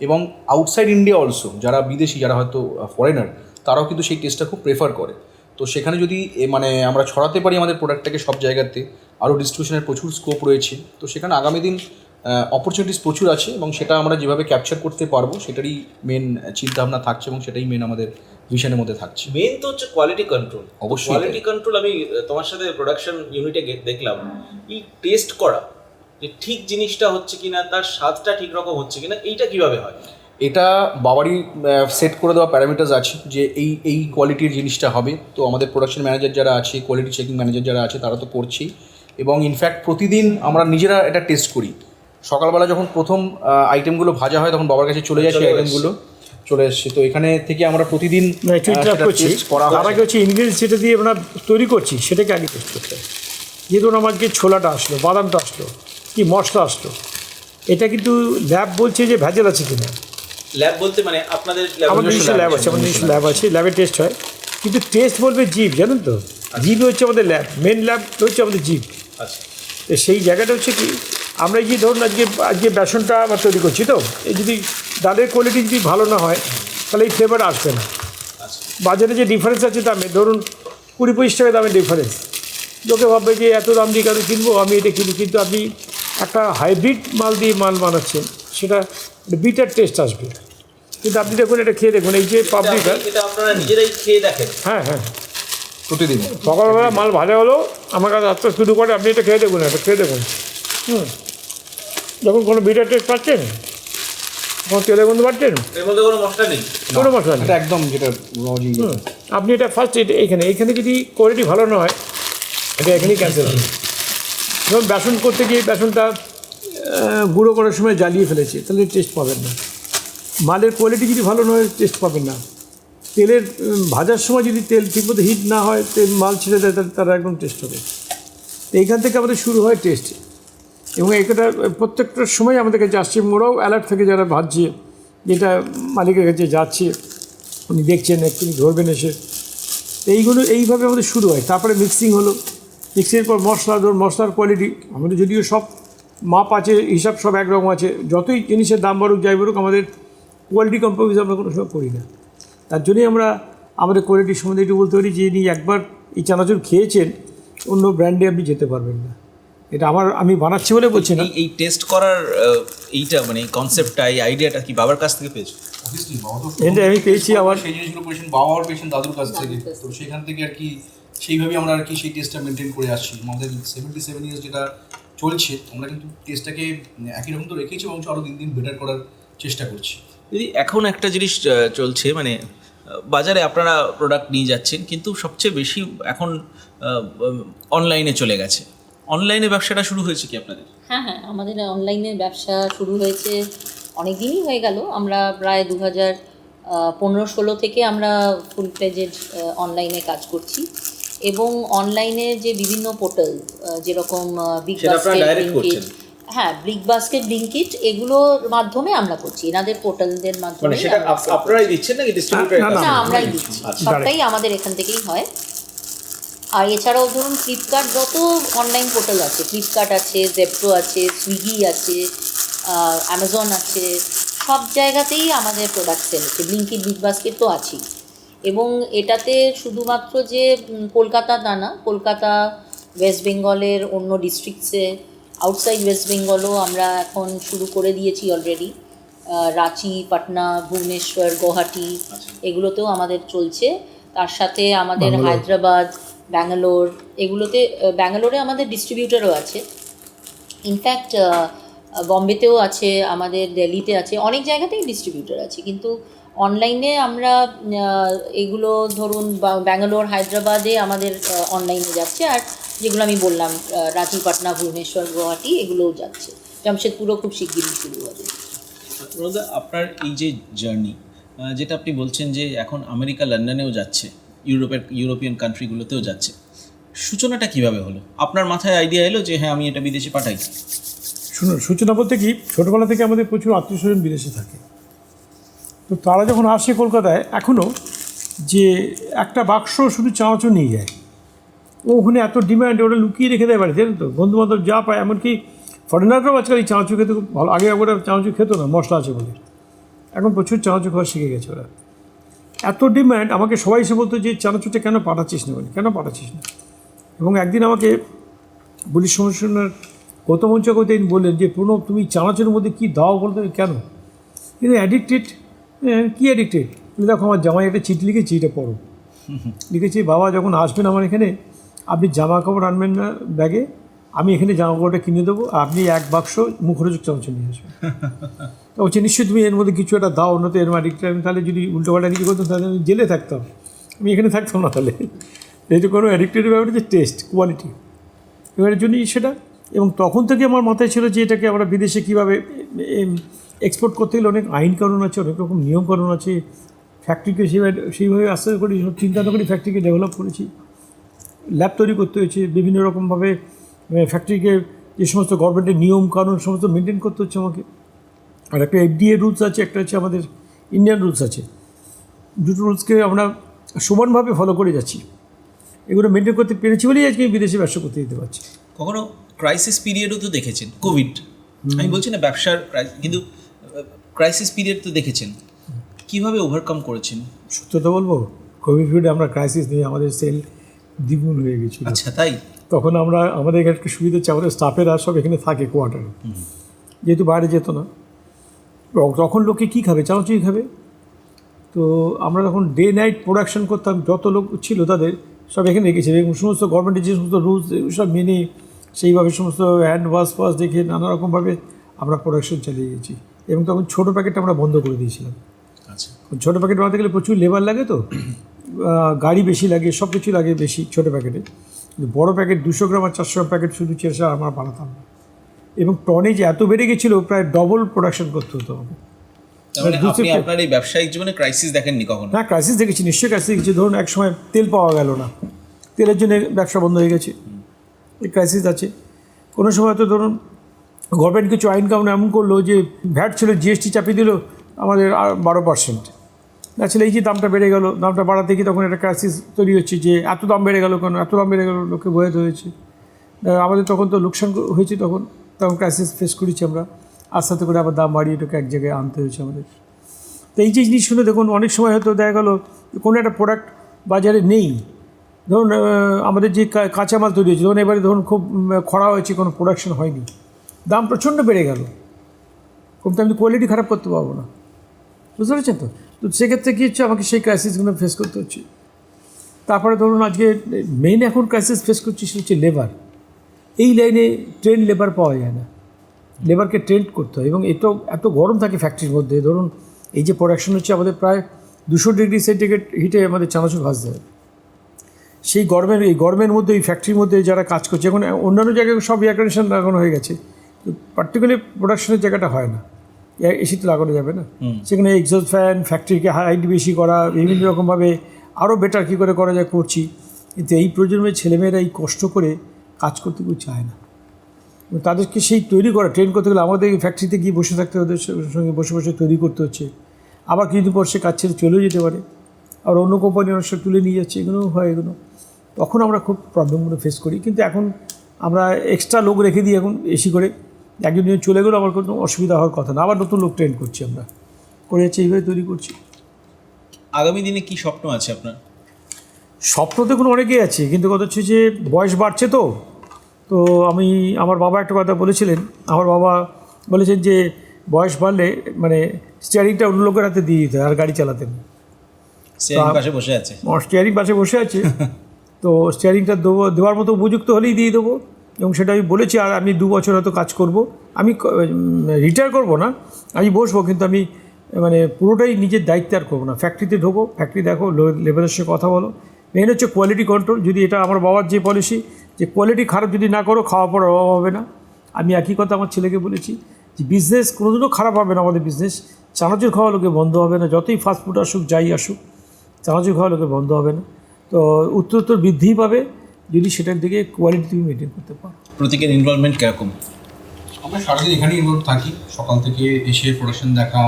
এবং আউটসাইড ইন্ডিয়া অলসো, যারা বিদেশি, যারা হয়তো ফরেনার, তারাও কিন্তু সেই টেস্টটা খুব প্রেফার করে। তো সেখানে যদি মানে আমরা ছড়াতে পারি আমাদের প্রোডাক্টটাকে সব জায়গাতে, আরও ডিস্ট্রিবিউশনের প্রচুর স্কোপ রয়েছে। তো সেখানে আগামী দিন অপরচুনিটিস প্রচুর আছে, এবং সেটা আমরা যেভাবে ক্যাপচার করতে পারবো সেটারই মেন চিন্তাভাবনা থাকছে, এবং সেটাই মেন আমাদের ভিশনের মধ্যে থাকছে। মেন তো হচ্ছে কোয়ালিটি কন্ট্রোল। অবশ্যই কোয়ালিটি কন্ট্রোল। আমি তোমার সাথে প্রোডাকশন ইউনিটে দেখলাম, এই টেস্ট করা যে ঠিক জিনিসটা হচ্ছে কিনা, তার স্বাদটা ঠিক রকম হচ্ছে কিনা, এইটা কিভাবে হয়? এটা বাবারই সেট করে দেওয়া প্যারামিটার্স আছে যে এই কোয়ালিটির জিনিসটা হবে। তো আমাদের প্রোডাকশন ম্যানেজার যারা আছে, কোয়ালিটি চেকিং ম্যানেজার যারা আছে, তারা তো করছেই। এবং ইনফ্যাক্ট প্রতিদিন আমরা নিজেরা এটা টেস্ট করি। সকালবেলা যখন প্রথম আইটেমগুলো ভাজা হয় তখন বাবার কাছে চলে যায়, সেই আইটেমগুলো চলে এসছে। তো এখানে থেকে আমরা প্রতিদিন টেস্ট করা হয়। তার আগে হচ্ছে ইনগ্রিডিয়েন্টস যেটা দিয়ে আমরা তৈরি করছি সেটাকে আগে টেস্ট করতে হয়। যে ধরুন আমাকে ছোলাটা আসলো, বাদামটা আসলো, কি মশলা আসলো, এটা কিন্তু ল্যাব বলছে যে ভেজাল আছে কিনা। ল্যাব বলতে মানে আপনাদের আমাদের নিজস্ব ল্যাব আছে, আমাদের নিজস্ব ল্যাব আছে, ল্যাবে টেস্ট হয়, কিন্তু টেস্ট বলবে জিভ, জানেন তো, জিভই হচ্ছে আমাদের ল্যাব, মেন ল্যাব হচ্ছে আমাদের জিভ। আচ্ছা, তো সেই জায়গাটা হচ্ছে কি, আমরা এই যে ধরুন আজকে বেসনটা আমরা তৈরি করছি, তো এই যদি ডালের কোয়ালিটি যদি ভালো না হয় তাহলে এই ফ্লেভার আসবে না। বাজারে যে ডিফারেন্স আছে দামে, ধরুন 20-25 টাকা দামের ডিফারেন্স, লোকে ভাববে যে এত দাম দিয়ে কেন কিনবো, আমি এটা কিনি, কিন্তু আপনি একটা হাইব্রিড মাল দিয়ে মাল বানাচ্ছেন, সেটা বিটার টেস্ট আসবে। কিন্তু আপনি দেখুন, এটা খেয়ে দেখুন, এই যে পাবলিকটা, এটা আপনারা নিজেরাই খেয়ে দেখেন? হ্যাঁ হ্যাঁ, প্রতিদিন সকালবেলা মাল ভালো হলো আমার কাছে আসতে শুরু করে, আপনি এটা খেয়ে দেখুন, এটা খেয়ে দেখুন। যখন কোনো বিটার টেস্ট পাচ্ছেন, কোনো তেলের গন্ধ পাচ্ছেন, এর মধ্যে কোনো মশলা নেই? কোনো মশলা নেই, এটা একদম যেটা রজি। আপনি এটা ফার্স্ট এইখানে যদি কোয়ালিটি ভালো না হয়, এটা এখানেই ক্যান্সেল হবে। যেমন বেসন করতে গিয়ে বেসনটা গুঁড়ো করার সময় জ্বালিয়ে ফেলেছে, তাহলে টেস্ট পাবেন না। মালের কোয়ালিটি যদি ভালো না হয়, টেস্ট পাবেন না। তেলের ভাজার সময় যদি তেল ঠিকমতো হিট না হয়, তেল মাল ছেড়ে দেয়, তাহলে তারা একদম টেস্ট হবে। তো এইখান থেকে আমাদের শুরু হয় টেস্ট, এবং এটা প্রত্যেকটা সময় আমাদের কাছে আসছে। মোরাও অ্যালার্ট থেকে যারা ভাবছে যেটা মালিকের কাছে যাচ্ছে, উনি দেখছেন, একটু ধরবেন এসে, এইভাবে আমাদের শুরু হয়। তারপরে মিক্সিং হলো, মিক্সিংয়ের পর মশলা, ধরুন মশলার কোয়ালিটি আমাদের যদিও সব মাপ আছে, হিসাব সব একরকম আছে, যতই জিনিসের দাম বাড়ুক যাই বাড়ুক, আমাদের কোয়ালিটি কম্প্রোমাইজ আমরা কোনো সময় করি না। তার জন্যই আমরা আমাদের কোয়ালিটির সম্বন্ধে একটু বলতে পারি যে ইনি একবার এই চানাচুর খেয়েছেন, অন্য ব্র্যান্ডে আপনি যেতে পারবেন না। এটা আমি বানাচ্ছি বলে বলছি না। এই টেস্ট করার এইটা মানে এই কনসেপ্টটা, এই আইডিয়াটা কি বাবার কাছ থেকে পেয়েছো? এটা আমি পেয়েছি আবার, সেই জিনিসগুলো পেয়েছেন বাবার, পেয়েছেন দাদুর কাছ থেকে, তো সেখান থেকে আর কি সেইভাবেই আমরা আর কি সেই টেস্টটা মেনটেন করে আসছি। আমাদের 77 ইয়ার্স যেটা চলছে, আমরা কিন্তু টেস্টটাকে একই রকম তো রেখেছি এবং আরও দিন দিন বেটার করার চেষ্টা করছি। দিদি, এখন একটা জিনিস চলছে, মানে বাজারে আপনারা প্রোডাক্ট নিয়ে যাচ্ছেন, কিন্তু সবচেয়ে বেশি এখন অনলাইনে চলে গেছে। অনলাইনে ব্যবসাটা শুরু হয়েছে কি আপনাদের? হ্যাঁ হ্যাঁ, আমাদের অনলাইনে ব্যবসা শুরু হয়েছে অনেক দিনই হয়ে গেল। আমরা প্রায় 2015-16 থেকে আমরা ফুল প্লেজেড অনলাইনে কাজ করছি, এবং অনলাইনে যে বিভিন্ন পোর্টাল, যেরকম বিগ বাস্কেট, ব্লিঙ্কিট, হ্যাঁ বিগ বাস্কেট, ব্লিঙ্কিট, এগুলোর মাধ্যমে আমরা করছি, এনাদের পোর্টালদের মাধ্যমে। মানে সেটা আপনারাই দিচ্ছেন নাকি ডিস্ট্রিবিউটর? না, আমরাই দিচ্ছি, সবটাই আমাদের এখান থেকেই হয়। আর এছাড়াও ধরুন ফ্লিপকার্ট, যত অনলাইন পোর্টাল আছে, ফ্লিপকার্ট আছে, জেপ্টো আছে, সুইগি আছে, অ্যামাজন আছে, সব জায়গাতেই আমাদের প্রোডাক্ট সেল হচ্ছে। ব্লিঙ্কিট, বিগ বাস্কেট তো আছেই। এবং এটাতে শুধুমাত্র যে কলকাতা তা না, কলকাতা, ওয়েস্ট বেঙ্গলের অন্য ডিস্ট্রিক্টসে, আউটসাইড ওয়েস্ট বেঙ্গলও আমরা এখন শুরু করে দিয়েছি অলরেডি। রাঁচি, পাটনা, ভুবনেশ্বর, গুয়াহাটি, এগুলোতেও আমাদের চলছে। তার সাথে আমাদের হায়দ্রাবাদ, ব্যাঙ্গালোর, এগুলোতে, ব্যাঙ্গালোরে আমাদের ডিস্ট্রিবিউটারও আছে, ইনফ্যাক্ট বম্বেতেও আছে, আমাদের দিল্লিতে আছে, অনেক জায়গাতেই ডিস্ট্রিবিউটার আছে। কিন্তু অনলাইনে আমরা এগুলো ধরুন ব্যাঙ্গালোর, হায়দ্রাবাদে আমাদের অনলাইনে যাচ্ছে, আর যেগুলো আমি বললাম রাঁচি, পাটনা, ভুবনেশ্বর, গুয়াহাটি, এগুলোও যাচ্ছে। জামশেদপুরও খুব শিগগিরই শুরু হবে। আপনার এই যে জার্নি, যেটা আপনি বলছেন যে এখন আমেরিকা, লন্ডনেও যাচ্ছে, ইউরোপিয়ান কান্ট্রিগুলোতেও যাচ্ছে, সূচনাটা কিভাবে হলো? আপনার মাথায় আইডিয়া এলো যে হ্যাঁ আমি এটা বিদেশে পাঠাই? শুনুন, সূচনা বলতে কি, ছোটোবেলা থেকে আমাদের প্রচুর আত্মীয় স্বজন বিদেশে থাকে, তো তারা যখন আসে কলকাতায়, এখনও যে একটা বাক্স শুধু চানাচুর নিয়ে যায়, ওখানে এত ডিম্যান্ড, ওটা লুকিয়ে রেখে দেয় বাড়ি, জানেন তো, বন্ধুবান্ধব যা পায়, এমনকি ফরেনাররাও আজকাল এই চানাচুর খেতে খুব ভালো। আগে ওরা চানাচুর খেতো না, মশলা আছে বলে, এখন প্রচুর চানাচুর খাওয়া শিখে গেছে ওরা। এত ডিম্যান্ড, আমাকে সবাই এসে বলতো যে চানাচুরটা কেন পাঠাচ্ছিস না, কেন পাঠাচ্ছিস না। এবং একদিন আমাকে পুলিশ কমিশনার গৌতম চক্রবর্তী বললেন যে প্রণব, তুমি চানাচুরের মধ্যে কী দাও বলতে, কেন? কিন্তু অ্যাডিক্টেড। কী অ্যাডিক্টেড? দেখো আমার জামাই একটা চিঠি লিখেছি, এটা পড়ো। লিখেছি, বাবা যখন আসবেন আমার এখানে, আপনি জামা কাপড় আনবেন না ব্যাগে, আমি এখানে জামা কাপড়টা কিনে দেবো, আপনি এক বাক্স মুখরোচক চানাচুর নিয়ে আসবেন। তো বলছে, নিশ্চয়ই তুমি এর মধ্যে কিছু একটা দাও, না তো এর অ্যাডিক্টেড। আমি তাহলে যদি উল্টোপাল্টা কিছু করতাম, তাহলে আমি জেলে থাকতাম, আমি এখানে থাকতাম না। তাহলে যেহেতু কোনো অ্যাডিক্টেডের ব্যাপারে যে টেস্ট, কোয়ালিটি, এবারের জন্যই সেটা। এবং তখন থেকে আমার মাথায় ছিল যে এটাকে আমরা বিদেশে কীভাবে এক্সপোর্ট করতে গেলে অনেক আইন কানুন আছে, অনেক রকম নিয়ম কানুন আছে। ফ্যাক্টরিকে সেইভাবে আস্তে করি, সব চিন্তা করি, ফ্যাক্টরিকে ডেভেলপ করেছি, ল্যাব তৈরি করতে হয়েছে বিভিন্ন রকমভাবে। ফ্যাক্টরিকে যে সমস্ত গভর্নমেন্টের নিয়ম কানুন সমস্ত মেনটেন করতে হচ্ছে আমাকে। আর একটা FDA রুলস আছে, একটা হচ্ছে আমাদের ইন্ডিয়ান রুলস আছে। দুটো রুলসকে আমরা সমানভাবে ফলো করে যাচ্ছি। এগুলো মেনটেন করতে পেরেছি বলেই আজকে আমি বিদেশে ব্যবসা করতে দিতে পারছি। কখনো ক্রাইসিস পিরিয়ডও তো দেখেছেন, কোভিড, আমি বলছি না ব্যবসার কিন্তু ক্রাইসিস পিরিয়ড তো দেখেছেন, কিভাবে ওভারকাম করেছেন? সত্যতা বলবো, কোভিড পিরিয়ডে আমরা ক্রাইসিস নিয়ে আমাদের সেল দ্বিগুণ হয়ে গেছিল। আচ্ছা, তাই? তখন আমাদের এখানে একটা সুবিধা হচ্ছে, আমাদের স্টাফেরা সব এখানে থাকে কোয়ার্টারে, যেহেতু বাইরে যেত না। তখন লোকে কী খাবে? চানাচুরি খাবে। তো আমরা তখন ডে নাইট প্রোডাকশন করতাম, যত লোক ছিল তাদের সব এখানে রেখেছে, এবং সমস্ত গভর্নমেন্টের যে সমস্ত রুলস সব মেনে সেইভাবে সমস্ত হ্যান্ড ওয়াশ দেখে নানা রকমভাবে আমরা প্রোডাকশন চালিয়ে গেছি। এবং তখন ছোটো প্যাকেটটা আমরা বন্ধ করে দিয়েছিলাম। আচ্ছা, ছোটো প্যাকেট বানাতে গেলে প্রচুর লেবার লাগে, তো গাড়ি বেশি লাগে, সব কিছু লাগে বেশি ছোটো প্যাকেটে। কিন্তু বড়ো প্যাকেট 200 গ্রাম আর 400 গ্রাম প্যাকেট শুধু চেষ্টা আমরা বানাতাম না। এবং টনেজ এত বেড়ে গেছিলো, প্রায় ডবল প্রোডাকশন করতে হতো আমাকে। আপনি আপনার এই ব্যবসায়িক জীবনে ক্রাইসিস দেখেননি কখনো? না, ক্রাইসিস দেখেছি, নিশ্চয়ই ক্রাইসিস দেখেছি। ধরুন এক সময় তেল পাওয়া গেল না, তেলের জন্য ব্যবসা বন্ধ হয়ে গেছে, এই ক্রাইসিস আছে। কোনো সময় তো ধরুন গভর্নমেন্ট কিছু আইন কানুন এমন করলো যে ভ্যাট ছিল, GST চাপিয়ে দিল আমাদের 12%। আসলে এই যে দামটা বেড়ে গেল, দামটা বাড়াতে গিয়ে তখন একটা ক্রাইসিস তৈরি হচ্ছে যে এত দাম বেড়ে গেল কেন, এত দাম বেড়ে গেল, লোকে বোঝাতে হয়েছে। আমাদের তখন তো লোকসান হয়েছে, তখন ক্রাইসিস ফেস করেছি আমরা। আস্তে আস্তে করে আবার দাম বাড়িয়ে এটাকে এক জায়গায় আনতে হয়েছে আমাদের। তো এই যে জিনিস শুনে দেখুন, অনেক সময় হয়তো দেখা গেলো কোনো একটা প্রোডাক্ট বাজারে নেই। ধরুন আমাদের যে কাঁচামাল তৈরি হয়েছে, ধরুন এবারে ধরুন খুব খরা হয়েছে, কোনো প্রোডাকশন হয়নি, দাম প্রচণ্ড বেড়ে গেল, খুব তো আমি কোয়ালিটি খারাপ করতে পারবো না, বুঝতে পারছেন তো? তো সেক্ষেত্রে কী হচ্ছে, আমাকে সেই ক্রাইসিসগুলো ফেস করতে হচ্ছে। তারপরে ধরুন আজকে মেইন এখন ক্রাইসিস ফেস করছি সেটা হচ্ছে লেবার। এই লাইনে ট্রেন্ড লেবার পাওয়া যায় না, লেবারকে ট্রেন্ড করতে হয়। এবং এত গরম থাকে ফ্যাক্টরির মধ্যে। ধরুন এই যে প্রোডাকশন হচ্ছে, আমাদের প্রায় 200 ডিগ্রি সেন্টিগ্রেড হিটে আমাদের চানাচুর ভাজতে হয়। সেই গরমের মধ্যে এই ফ্যাক্টরির মধ্যে যারা কাজ করছে, এখন অন্যান্য জায়গায় সব এয়ার কন্ডিশন লাগানো হয়ে গেছে, পার্টিকুলারলি প্রোডাকশনের জায়গাটা হয় না, এসি তো লাগানো যাবে না। সেখানে এক্সস্ট ফ্যান, ফ্যাক্টরিকে হাইট বেশি করা, বিভিন্ন রকমভাবে আরও বেটার কী করে করা যায় করছি। কিন্তু এই প্রজন্মের ছেলেমেয়েরা এই কষ্ট করে কাজ করতে কেউ চায় না। তাদেরকে সেই তৈরি করা, ট্রেন করতে গেলে আমাদের ফ্যাক্টরিতে গিয়ে বসে থাকতে, ওদের সঙ্গে বসে বসে তৈরি করতে হচ্ছে। আবার কিছুদিন পর সে কাজ ছেড়ে চলেও যেতে পারে, আর অন্য কোম্পানি অনেক সময় তুলে নিয়ে যাচ্ছে, এগুলো হয়। এগুলো তখন আমরা খুব প্রবলেমগুলো ফেস করি। কিন্তু এখন আমরা এক্সট্রা লোক রেখে দিই, এখন এসি করে একজন দিন চলে গেলেও আমার কোনো অসুবিধা হওয়ার কথা না, আবার নতুন লোক ট্রেন করছি, আমরা করে যাচ্ছি, এইভাবে তৈরি করছি। আগামী দিনে কি স্বপ্ন আছে আপনার? স্বপ্ন দেখুন অনেকেই আছে, কিন্তু কথা হচ্ছে যে বয়স বাড়ছে, তো আমার বাবা একটা কথা বলেছিলেন। আমার বাবা বলেছেন যে বয়স বাড়লে মানে স্টিয়ারিংটা অন্য লোকের হাতে দিয়ে দিতে হয়, আর গাড়ি চালাতেন। স্টিয়ারিং পাশে বসে আছে, স্টিয়ারিং পাশে বসে আছে, তো স্টিয়ারিংটা দেওয়ার মতো উপযুক্ত হলেই দিয়ে দেবো। এবং সেটা আমি বলেছি। আর আমি 2 বছর হয়তো কাজ করব, আমি রিটায়ার করব না, আমি বসবো, কিন্তু আমি মানে পুরোটাই নিজের দায়িত্বে আর করবো না। ফ্যাক্টরিতে ঢোকো, ফ্যাক্টরি দেখো, লেবারের সাথে কথা বলো। মেন হচ্ছে কোয়ালিটি কন্ট্রোল। যদি এটা আমার বাবার যে পলিসি, যে কোয়ালিটি খারাপ যদি না করো, খাওয়া পড়ার অভাব হবে না। আমি একই কথা আমার ছেলেকে বলেছি যে বিজনেস কোনোদিনও খারাপ হবে না। আমাদের বিজনেস চানাচুর খাওয়া লোকে বন্ধ হবে না, যতই ফাস্টফুড আসুক, যাই আসুক, চানাচুর খাওয়া লোকে বন্ধ হবে না। তো উত্তরোত্তর বৃদ্ধিই পাবে যদি সেটার দিকে কোয়ালিটি তুমি মেনটেন করতে পারো। প্রত্যেকের ইনভলভমেন্ট কীরকম? আমরা সারাদিন এখানেই ইনভলভ থাকি, সকাল থেকে এসে প্রোডাকশন দেখা,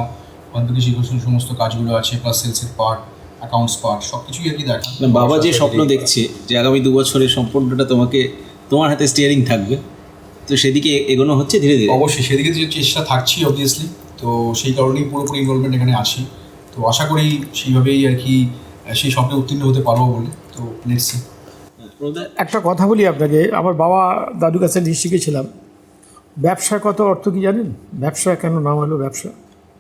বাদবাকি সমস্ত কাজগুলো আছে, প্লাস সেলসের পার্ট, অ্যাকাউন্টস পার্ট, সব কিছুই আর কি দেখা। বাবা যে স্বপ্ন দেখছে যে আগামী 2 বছরের সম্পূর্ণটা তোমার হাতে স্টিয়ারিং থাকবে, তো সেদিকে এগোনো হচ্ছে ধীরে ধীরে? অবশ্যই সেদিকে যে চেষ্টা থাকছি অবভিয়াসলি, তো সেই কারণেই পুরোপুরি ইনভলভমেন্ট এখানে আছি। তো আশা করি সেইভাবেই আর কি সেই স্বপ্নে উত্তীর্ণ হতে পারবো বলে। তো লেটস সি। একটা কথা বলি আপনাকে, আমার বাবা দাদুর কাছে শিখেছিলাম, ব্যবসার কত অর্থ কি জানেন? ব্যবসা কেন নাম হলো ব্যবসা?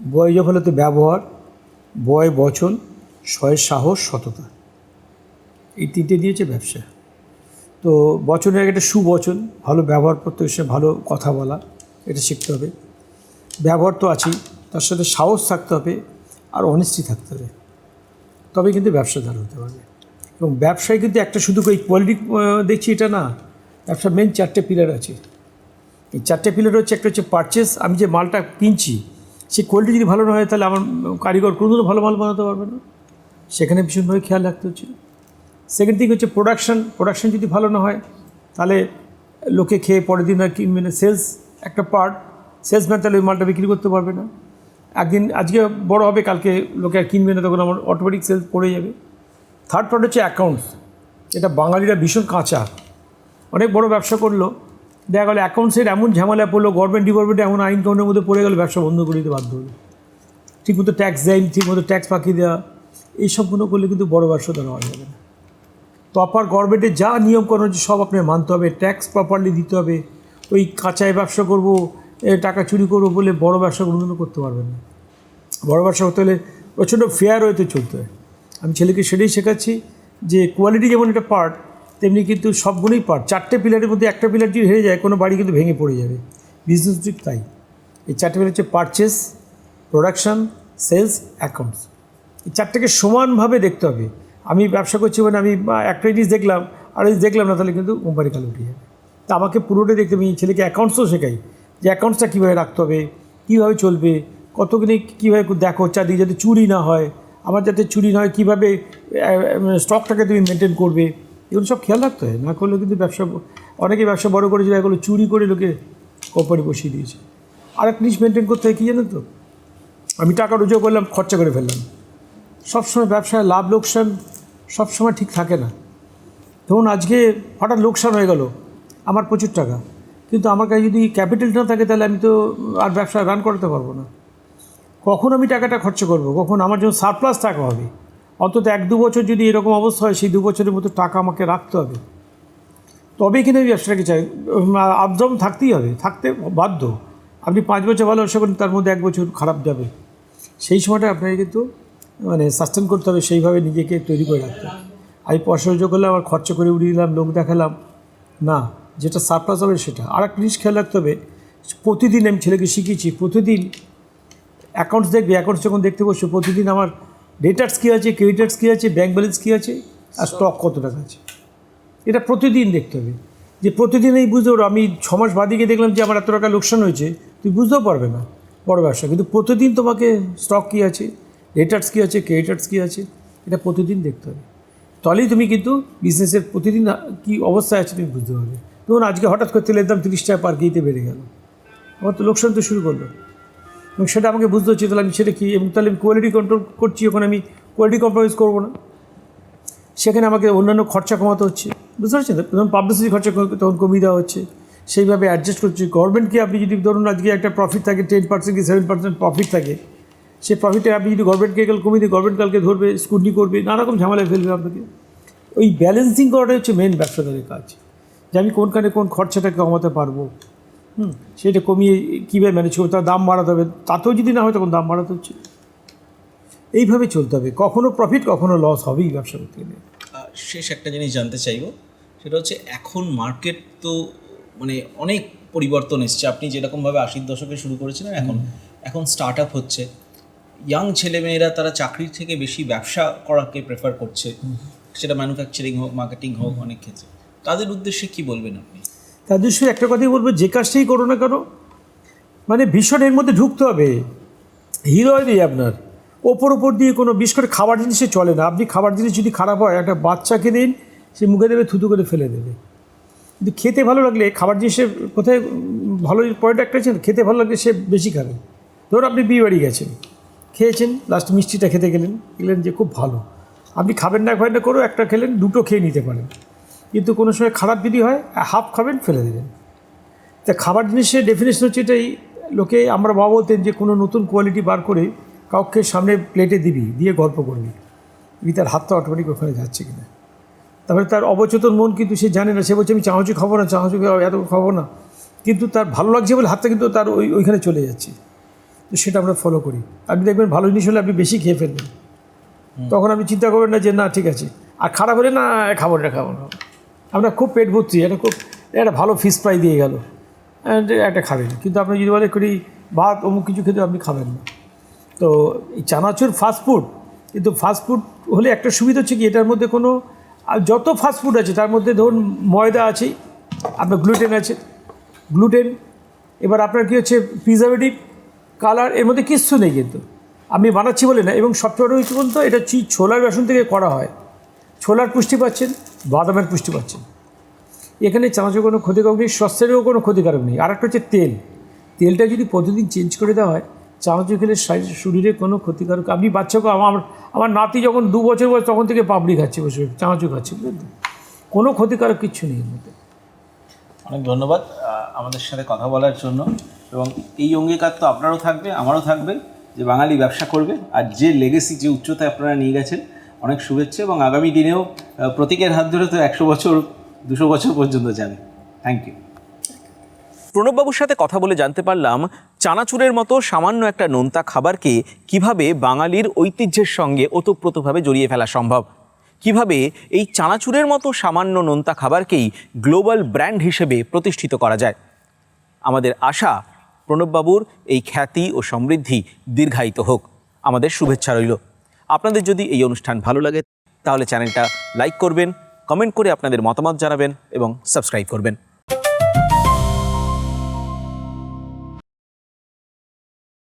বয় হলে তো ব্যবহার, বয় বচন, শয়ের সাহস, সততা, এই 3টে দিয়েছে ব্যবসা। তো বচনের একটা সুবচন, ভালো ব্যবহার করতে হচ্ছে, ভালো কথা বলা, এটা শিখতে হবে। ব্যবহার তো আছেই, তার সাথে সাহস থাকতে হবে, আর অনেস্টি থাকতে হবে, তবে কিন্তু ব্যবসাদার হতে পারবে। এবং ব্যবসায় কিন্তু একটা শুধু এই কোয়ালিটি দেখছি এটা না, ব্যবসার মেন 4টে পিলার আছে। এই 4টে পিলার হচ্ছে, একটা হচ্ছে পারচেস, আমি যে মালটা কিনছি সেই কোয়ালিটি যদি ভালো না হয়, তাহলে আমার কারিগর কোনোদিনও ভালো মাল বানাতে পারবে না, সেখানে ভীষণভাবে খেয়াল রাখতে হচ্ছে। সেকেন্ড থিং হচ্ছে প্রোডাকশন যদি ভালো না হয়, তাহলে লোকে খেয়ে পরের দিন আর কিনবে না, সেলস একটা পার্ট, সেলসম্যান তাহলে ওই মালটা বিক্রি করতে পারবে না, একদিন আজকে বড় হবে কালকে লোকে আর কিনবে না, তখন আমার অটোমেটিক সেলস পড়ে যাবে। থার্ড পার্ট হচ্ছে অ্যাকাউন্টস, এটা বাঙালিরা ভীষণ কাঁচা, অনেক বড় ব্যবসা করলো, দেখা গেলো অ্যাকাউন্টসের এমন ঝামেলা পড়লো, গভর্নমেন্ট ডিপার্টমেন্টে এমন আইন কানুনের মধ্যে পড়ে গেলো ব্যবসা বন্ধ করে দিতে বাধ্য হলো। ঠিকমতো ট্যাক্স দেয়নি, ঠিকমতো ট্যাক্স পাকিয়ে দেওয়া, এইসবগুলো করলে কিন্তু বড় ব্যবসা দ্বারা হওয়া যাবে না। প্রপার গভর্নমেন্টের যা নিয়মকানুন হচ্ছে সব আপনার মানতে হবে, ট্যাক্স প্রপারলি দিতে হবে। ওই কাঁচায় ব্যবসা করবো, টাকা চুরি করবো বলে বড় ব্যবসা কোনোদিনও করতে পারবেন না। বড় ব্যবসা করতে হলে প্রচণ্ড ফেয়ার হইতে চলতে হয়। আমি ছেলেকে সেটাই শেখাচ্ছি যে কোয়ালিটি যেমন একটা পার্ট, তেমনি কিন্তু সবগুলোই পার্ট। 4টে পিলারের মধ্যে একটা পিলার যদি হেরে যায় কোনো বাড়ি কিন্তু ভেঙে পড়ে যাবে। বিজনেস ঠিক তাই, এই 4টে পিলার হচ্ছে পারচেস, প্রোডাকশন, সেলস, অ্যাকাউন্টস। এই 4টেকে সমানভাবে দেখতে হবে। আমি ব্যবসা করছি মানে আমি একটা জিনিস দেখলাম আর জিনিস দেখলাম না, তাহলে কিন্তু কোম্পানি কালো উঠে যাবে। তা আমাকে পুরোটাই দেখতে হবে। ছেলেকে অ্যাকাউন্টসও শেখাই যে অ্যাকাউন্টসটা কীভাবে রাখতে হবে, কীভাবে চলবে, কতগুলি কীভাবে দেখো চারদিকে যাতে চুরি না হয়, আমার যাতে চুরি না হয়, কীভাবে স্টকটাকে তুমি মেনটেন করবে, এগুলো সব খেয়াল রাখতে হয়। না করলে কিন্তু ব্যবসা, অনেকে ব্যবসা বড় করেছিল, এগুলো চুরি করে লোকে কোম্পানি বসিয়ে দিয়েছে। আর একটা জিনিস মেনটেন করতে হয় কী জানো তো, আমি টাকা রোজগার করলাম, খরচা করে ফেললাম। সবসময় ব্যবসায় লাভ লোকসান সবসময় ঠিক থাকে না। ধরুন আজকে হঠাৎ লোকসান হয়ে গেল, আমার প্রচুর টাকা, কিন্তু আমার কাছে যদি ক্যাপিটাল না থাকে তাহলে আমি তো আর ব্যবসা রান করতে পারবো না। কখন আমি টাকাটা খরচা করব, কখন আমার জন্য সারপ্লাস টাকা হবে, অন্তত 1-2 বছর যদি এরকম অবস্থা হয়, সেই 2 বছরের মতো টাকা আমাকে রাখতে হবে, তবেই কিনা আমি ব্যবসাটাকে চাই। আপডাউন থাকতেই হবে, থাকতে বাধ্য। আপনি 5 বছর ভালো ব্যবসা করেন, তার মধ্যে 1 বছর খারাপ যাবে, সেই সময়টা আপনাকে কিন্তু মানে সাস্টেন করতে হবে, সেইভাবে নিজেকে তৈরি করে রাখতে হবে। আমি পয়সা রোজগার করলে আবার খরচা করে উড়িয়ে দিলাম, লোক দেখালাম না, যেটা সারপ্লাস হবে সেটা। আর একটা জিনিস খেয়াল রাখতে হবে, প্রতিদিন আমি ছেলেকে শিখিয়েছি, প্রতিদিন অ্যাকাউন্টস দেখবে, অ্যাকাউন্টস যখন দেখতে বসছো প্রতিদিন আমার ডেটার্স কী আছে, ক্রেডিটার্স কী আছে, ব্যাঙ্ক ব্যালেন্স কী আছে, আর স্টক কত টাকা আছে, এটা প্রতিদিন দেখতে হবে। যে প্রতিদিন এই বুঝতে পারো, আমি 6 মাস বাদে গিয়ে দেখলাম যে আমার এত টাকা লোকসান হয়েছে, তুই বুঝতেও পারবে না বড় ব্যবসা। কিন্তু প্রতিদিন তোমাকে স্টক কী আছে, ডেটার্স কী আছে, ক্রেডিটার্স কী আছে, এটা প্রতিদিন দেখতে হবে। তাহলেই তুমি কিন্তু বিজনেসের প্রতিদিন কী অবস্থায় আছে তুমি বুঝতে পারবে। ধরুন আজকে হঠাৎ করে তেলের দাম 30 টাকা পার কেজিতে বেড়ে গেল, আমার তো লোকসান তো শুরু করলো, এবং সেটা আমাকে বুঝতে হচ্ছে, তাহলে আমি সেটা কী, এবং তাহলে আমি কোয়ালিটি কন্ট্রোল করছি, ওখানে আমি কোয়ালিটি কম্প্রোমাইজ করবো না, সেখানে আমাকে অন্যান্য খরচা কমাতে হচ্ছে, বুঝতে পারছেন? তখন পাবলিসিটি খরচা তখন কমিয়ে দেওয়া হচ্ছে, সেইভাবে অ্যাডজাস্ট করছি। গভর্নমেন্টকে আপনি যদি ধরুন আজকে একটা প্রফিট থাকে 10% কি 7% প্রফিট থাকে, সেই প্রফিটে আপনি যদি গভর্নমেন্টকে কাল কমিয়ে দিই, গভর্নমেন্ট কালকে ধরবে, স্কুটনি করবে, নানারকম ঝামেলায় ফেলবে আপনাকে। ওই ব্যালেন্সিং করাটাই হচ্ছে মেন ব্যবসাদারের কাজ, যে আমি কোনখানে কোন খরচাটাকে কমাতে পারবো, সেটা কমিয়ে কীভাবে ম্যানেজ করতে হবে, দাম বাড়াতে হবে, তাতেও যদি না হয় তখন দাম বাড়াতে হচ্ছে। এইভাবে চলতে হবে, কখনো প্রফিট কখনো লস হবেই ব্যবসা করতে গেলে। শেষ একটা জিনিস জানতে চাইবো, সেটা হচ্ছে এখন মার্কেট তো মানে অনেক পরিবর্তন এসছে। আপনি যেরকমভাবে 80-র দশকে শুরু করেছিলেন, এখন স্টার্ট আপ হচ্ছে, ইয়াং ছেলেমেয়েরা তারা চাকরির থেকে বেশি ব্যবসা করাকে প্রেফার করছে, সেটা ম্যানুফ্যাকচারিং হোক, মার্কেটিং হোক, অনেক ক্ষেত্রে। তাদের উদ্দেশ্যে কি বলবেন আপনি? তাদের শুধু একটা কথাই বলবো, যে কাজটাই করো না কেন, মানে ভীষণ এর মধ্যে ঢুকতে হবে, হৃদয় দিয়ে আপনার ওপর দিয়ে কোনো, বিশেষ করে খাবার জিনিসে চলে না। আপনি খাবার জিনিস যদি খারাপ হয়, একটা বাচ্চাকে দিন, সে মুখে দেবে, থুতু করে ফেলে দেবে। কিন্তু খেতে ভালো লাগলে, খাবার জিনিসের কোথায় ভালো পয়েন্ট একটা আছে, খেতে ভালো লাগলে সে বেশি খাবে। ধরুন আপনি বিয়ে বাড়ি গেছেন, খেয়েছেন, লাস্ট মিষ্টিটা খেতে গেলেন, দেখলেন যে খুব ভালো, আপনি খাবেন না করেও একটা খেলেন, 2টো খেয়ে নিতে পারেন, কিন্তু কোনো সময় খারাপ যদি হয় হাফ খাবেন, ফেলে দেবেন। তা খাবার জিনিসের ডেফিনেশন হচ্ছে এটাই। লোকে, আমরা বাবা বলতেন যে কোনো নতুন কোয়ালিটি বার করে কাউকে সামনে প্লেটে দিবি, দিয়ে গল্প করবি, তার হাতটা অটোমেটিক ওখানে যাচ্ছে কিনা। তারপরে তার অবচেতন মন কিন্তু সে জানে না, সে বলছে আমি চামচে খাবো না, চামচে এত খাবো না, কিন্তু তার ভালো লাগছে বলে হাতটা কিন্তু তার ওইখানে চলে যাচ্ছে। তো সেটা আমরা ফলো করি। আপনি দেখবেন ভালো জিনিস হলে আপনি বেশি খেয়ে ফেলবেন, তখন আপনি চিন্তা করবেন না যে না ঠিক আছে, আর খারাপ হলে না খাবো না। আমরা খুব পেট ভর্তি, একটা ভালো ফিশ ফ্রাই দিয়ে গেল, একটা খাবেন, কিন্তু আপনি যদি বলে করি ভাত অমুক কিছু খেতে, আপনি খাবেন না। তো এই চানাচুর ফাস্টফুড, কিন্তু ফাস্টফুড হলে একটা সুবিধা হচ্ছে কি, এটার মধ্যে কোনো, যত ফাস্টফুড আছে তার মধ্যে ধরুন ময়দা আছে, আপনার গ্লুটেন আছে, এবার আপনার কী হচ্ছে প্রিজারভেটিভ, কালার, এর মধ্যে কিচ্ছু নেই, কিন্তু আমি বানাচ্ছি বলে না। এবং সবচেয়ে বড় হচ্ছে বলতো, এটা ছোলার বেসন থেকে করা হয়, ছোলার পুষ্টি পাচ্ছেন, বাদামের পুষ্টি পাচ্ছেন, এখানে চানাচুর কোনো ক্ষতিকারক নেই, স্বাস্থ্যেরও কোনো ক্ষতিকারক নেই। আর একটা হচ্ছে তেলটা যদি প্রতিদিন চেঞ্জ করে দেওয়া হয়, চানাচুর খেলে শরীরে কোনো ক্ষতিকারক, আপনি বাচ্চাকে, আমার নাতি যখন 2 বছর বয়স তখন থেকে পাপড়ি খাচ্ছে, বসে চানাচুর খাচ্ছে, বুঝলেন তো, কোনো ক্ষতিকারক কিচ্ছু নেই এর মধ্যে। অনেক ধন্যবাদ আমাদের সাথে কথা বলার জন্য, এবং এই অঙ্গীকার তো আপনারও থাকবে, আমারও থাকবে, যে বাঙালি ব্যবসা করবে, আর যে লেগেসি, যে উচ্চতায় আপনারা নিয়ে গেছেন, অনেক শুভেচ্ছা, এবং আগামী দিনেও প্রতীকের হাত ধরে তো 100 বছর 200 বছর পর্যন্ত যাবে। Thank you. প্রণববাবুর সাথে কথা বলে জানতে পারলাম চানাচুরের মতো সামান্য একটা নোনতা খাবারকে কিভাবে বাঙালির ঐতিহ্যের সঙ্গে ওতপ্রোতভাবে জড়িয়ে ফেলা সম্ভব, কিভাবে এই চানাচুরের মতো সামান্য নোনতা খাবারকেই গ্লোবাল ব্র্যান্ড হিসেবে প্রতিষ্ঠিত করা যায়। আমাদের আশা প্রণববাবুর এই খ্যাতি ও সমৃদ্ধি দীর্ঘায়িত হোক, আমাদের শুভেচ্ছা রইল। আপনাদের যদি এই অনুষ্ঠান ভালো লাগে তাহলে চ্যানেলটা লাইক করবেন, কমেন্ট করে আপনাদের মতামত জানাবেন এবং সাবস্ক্রাইব করবেন।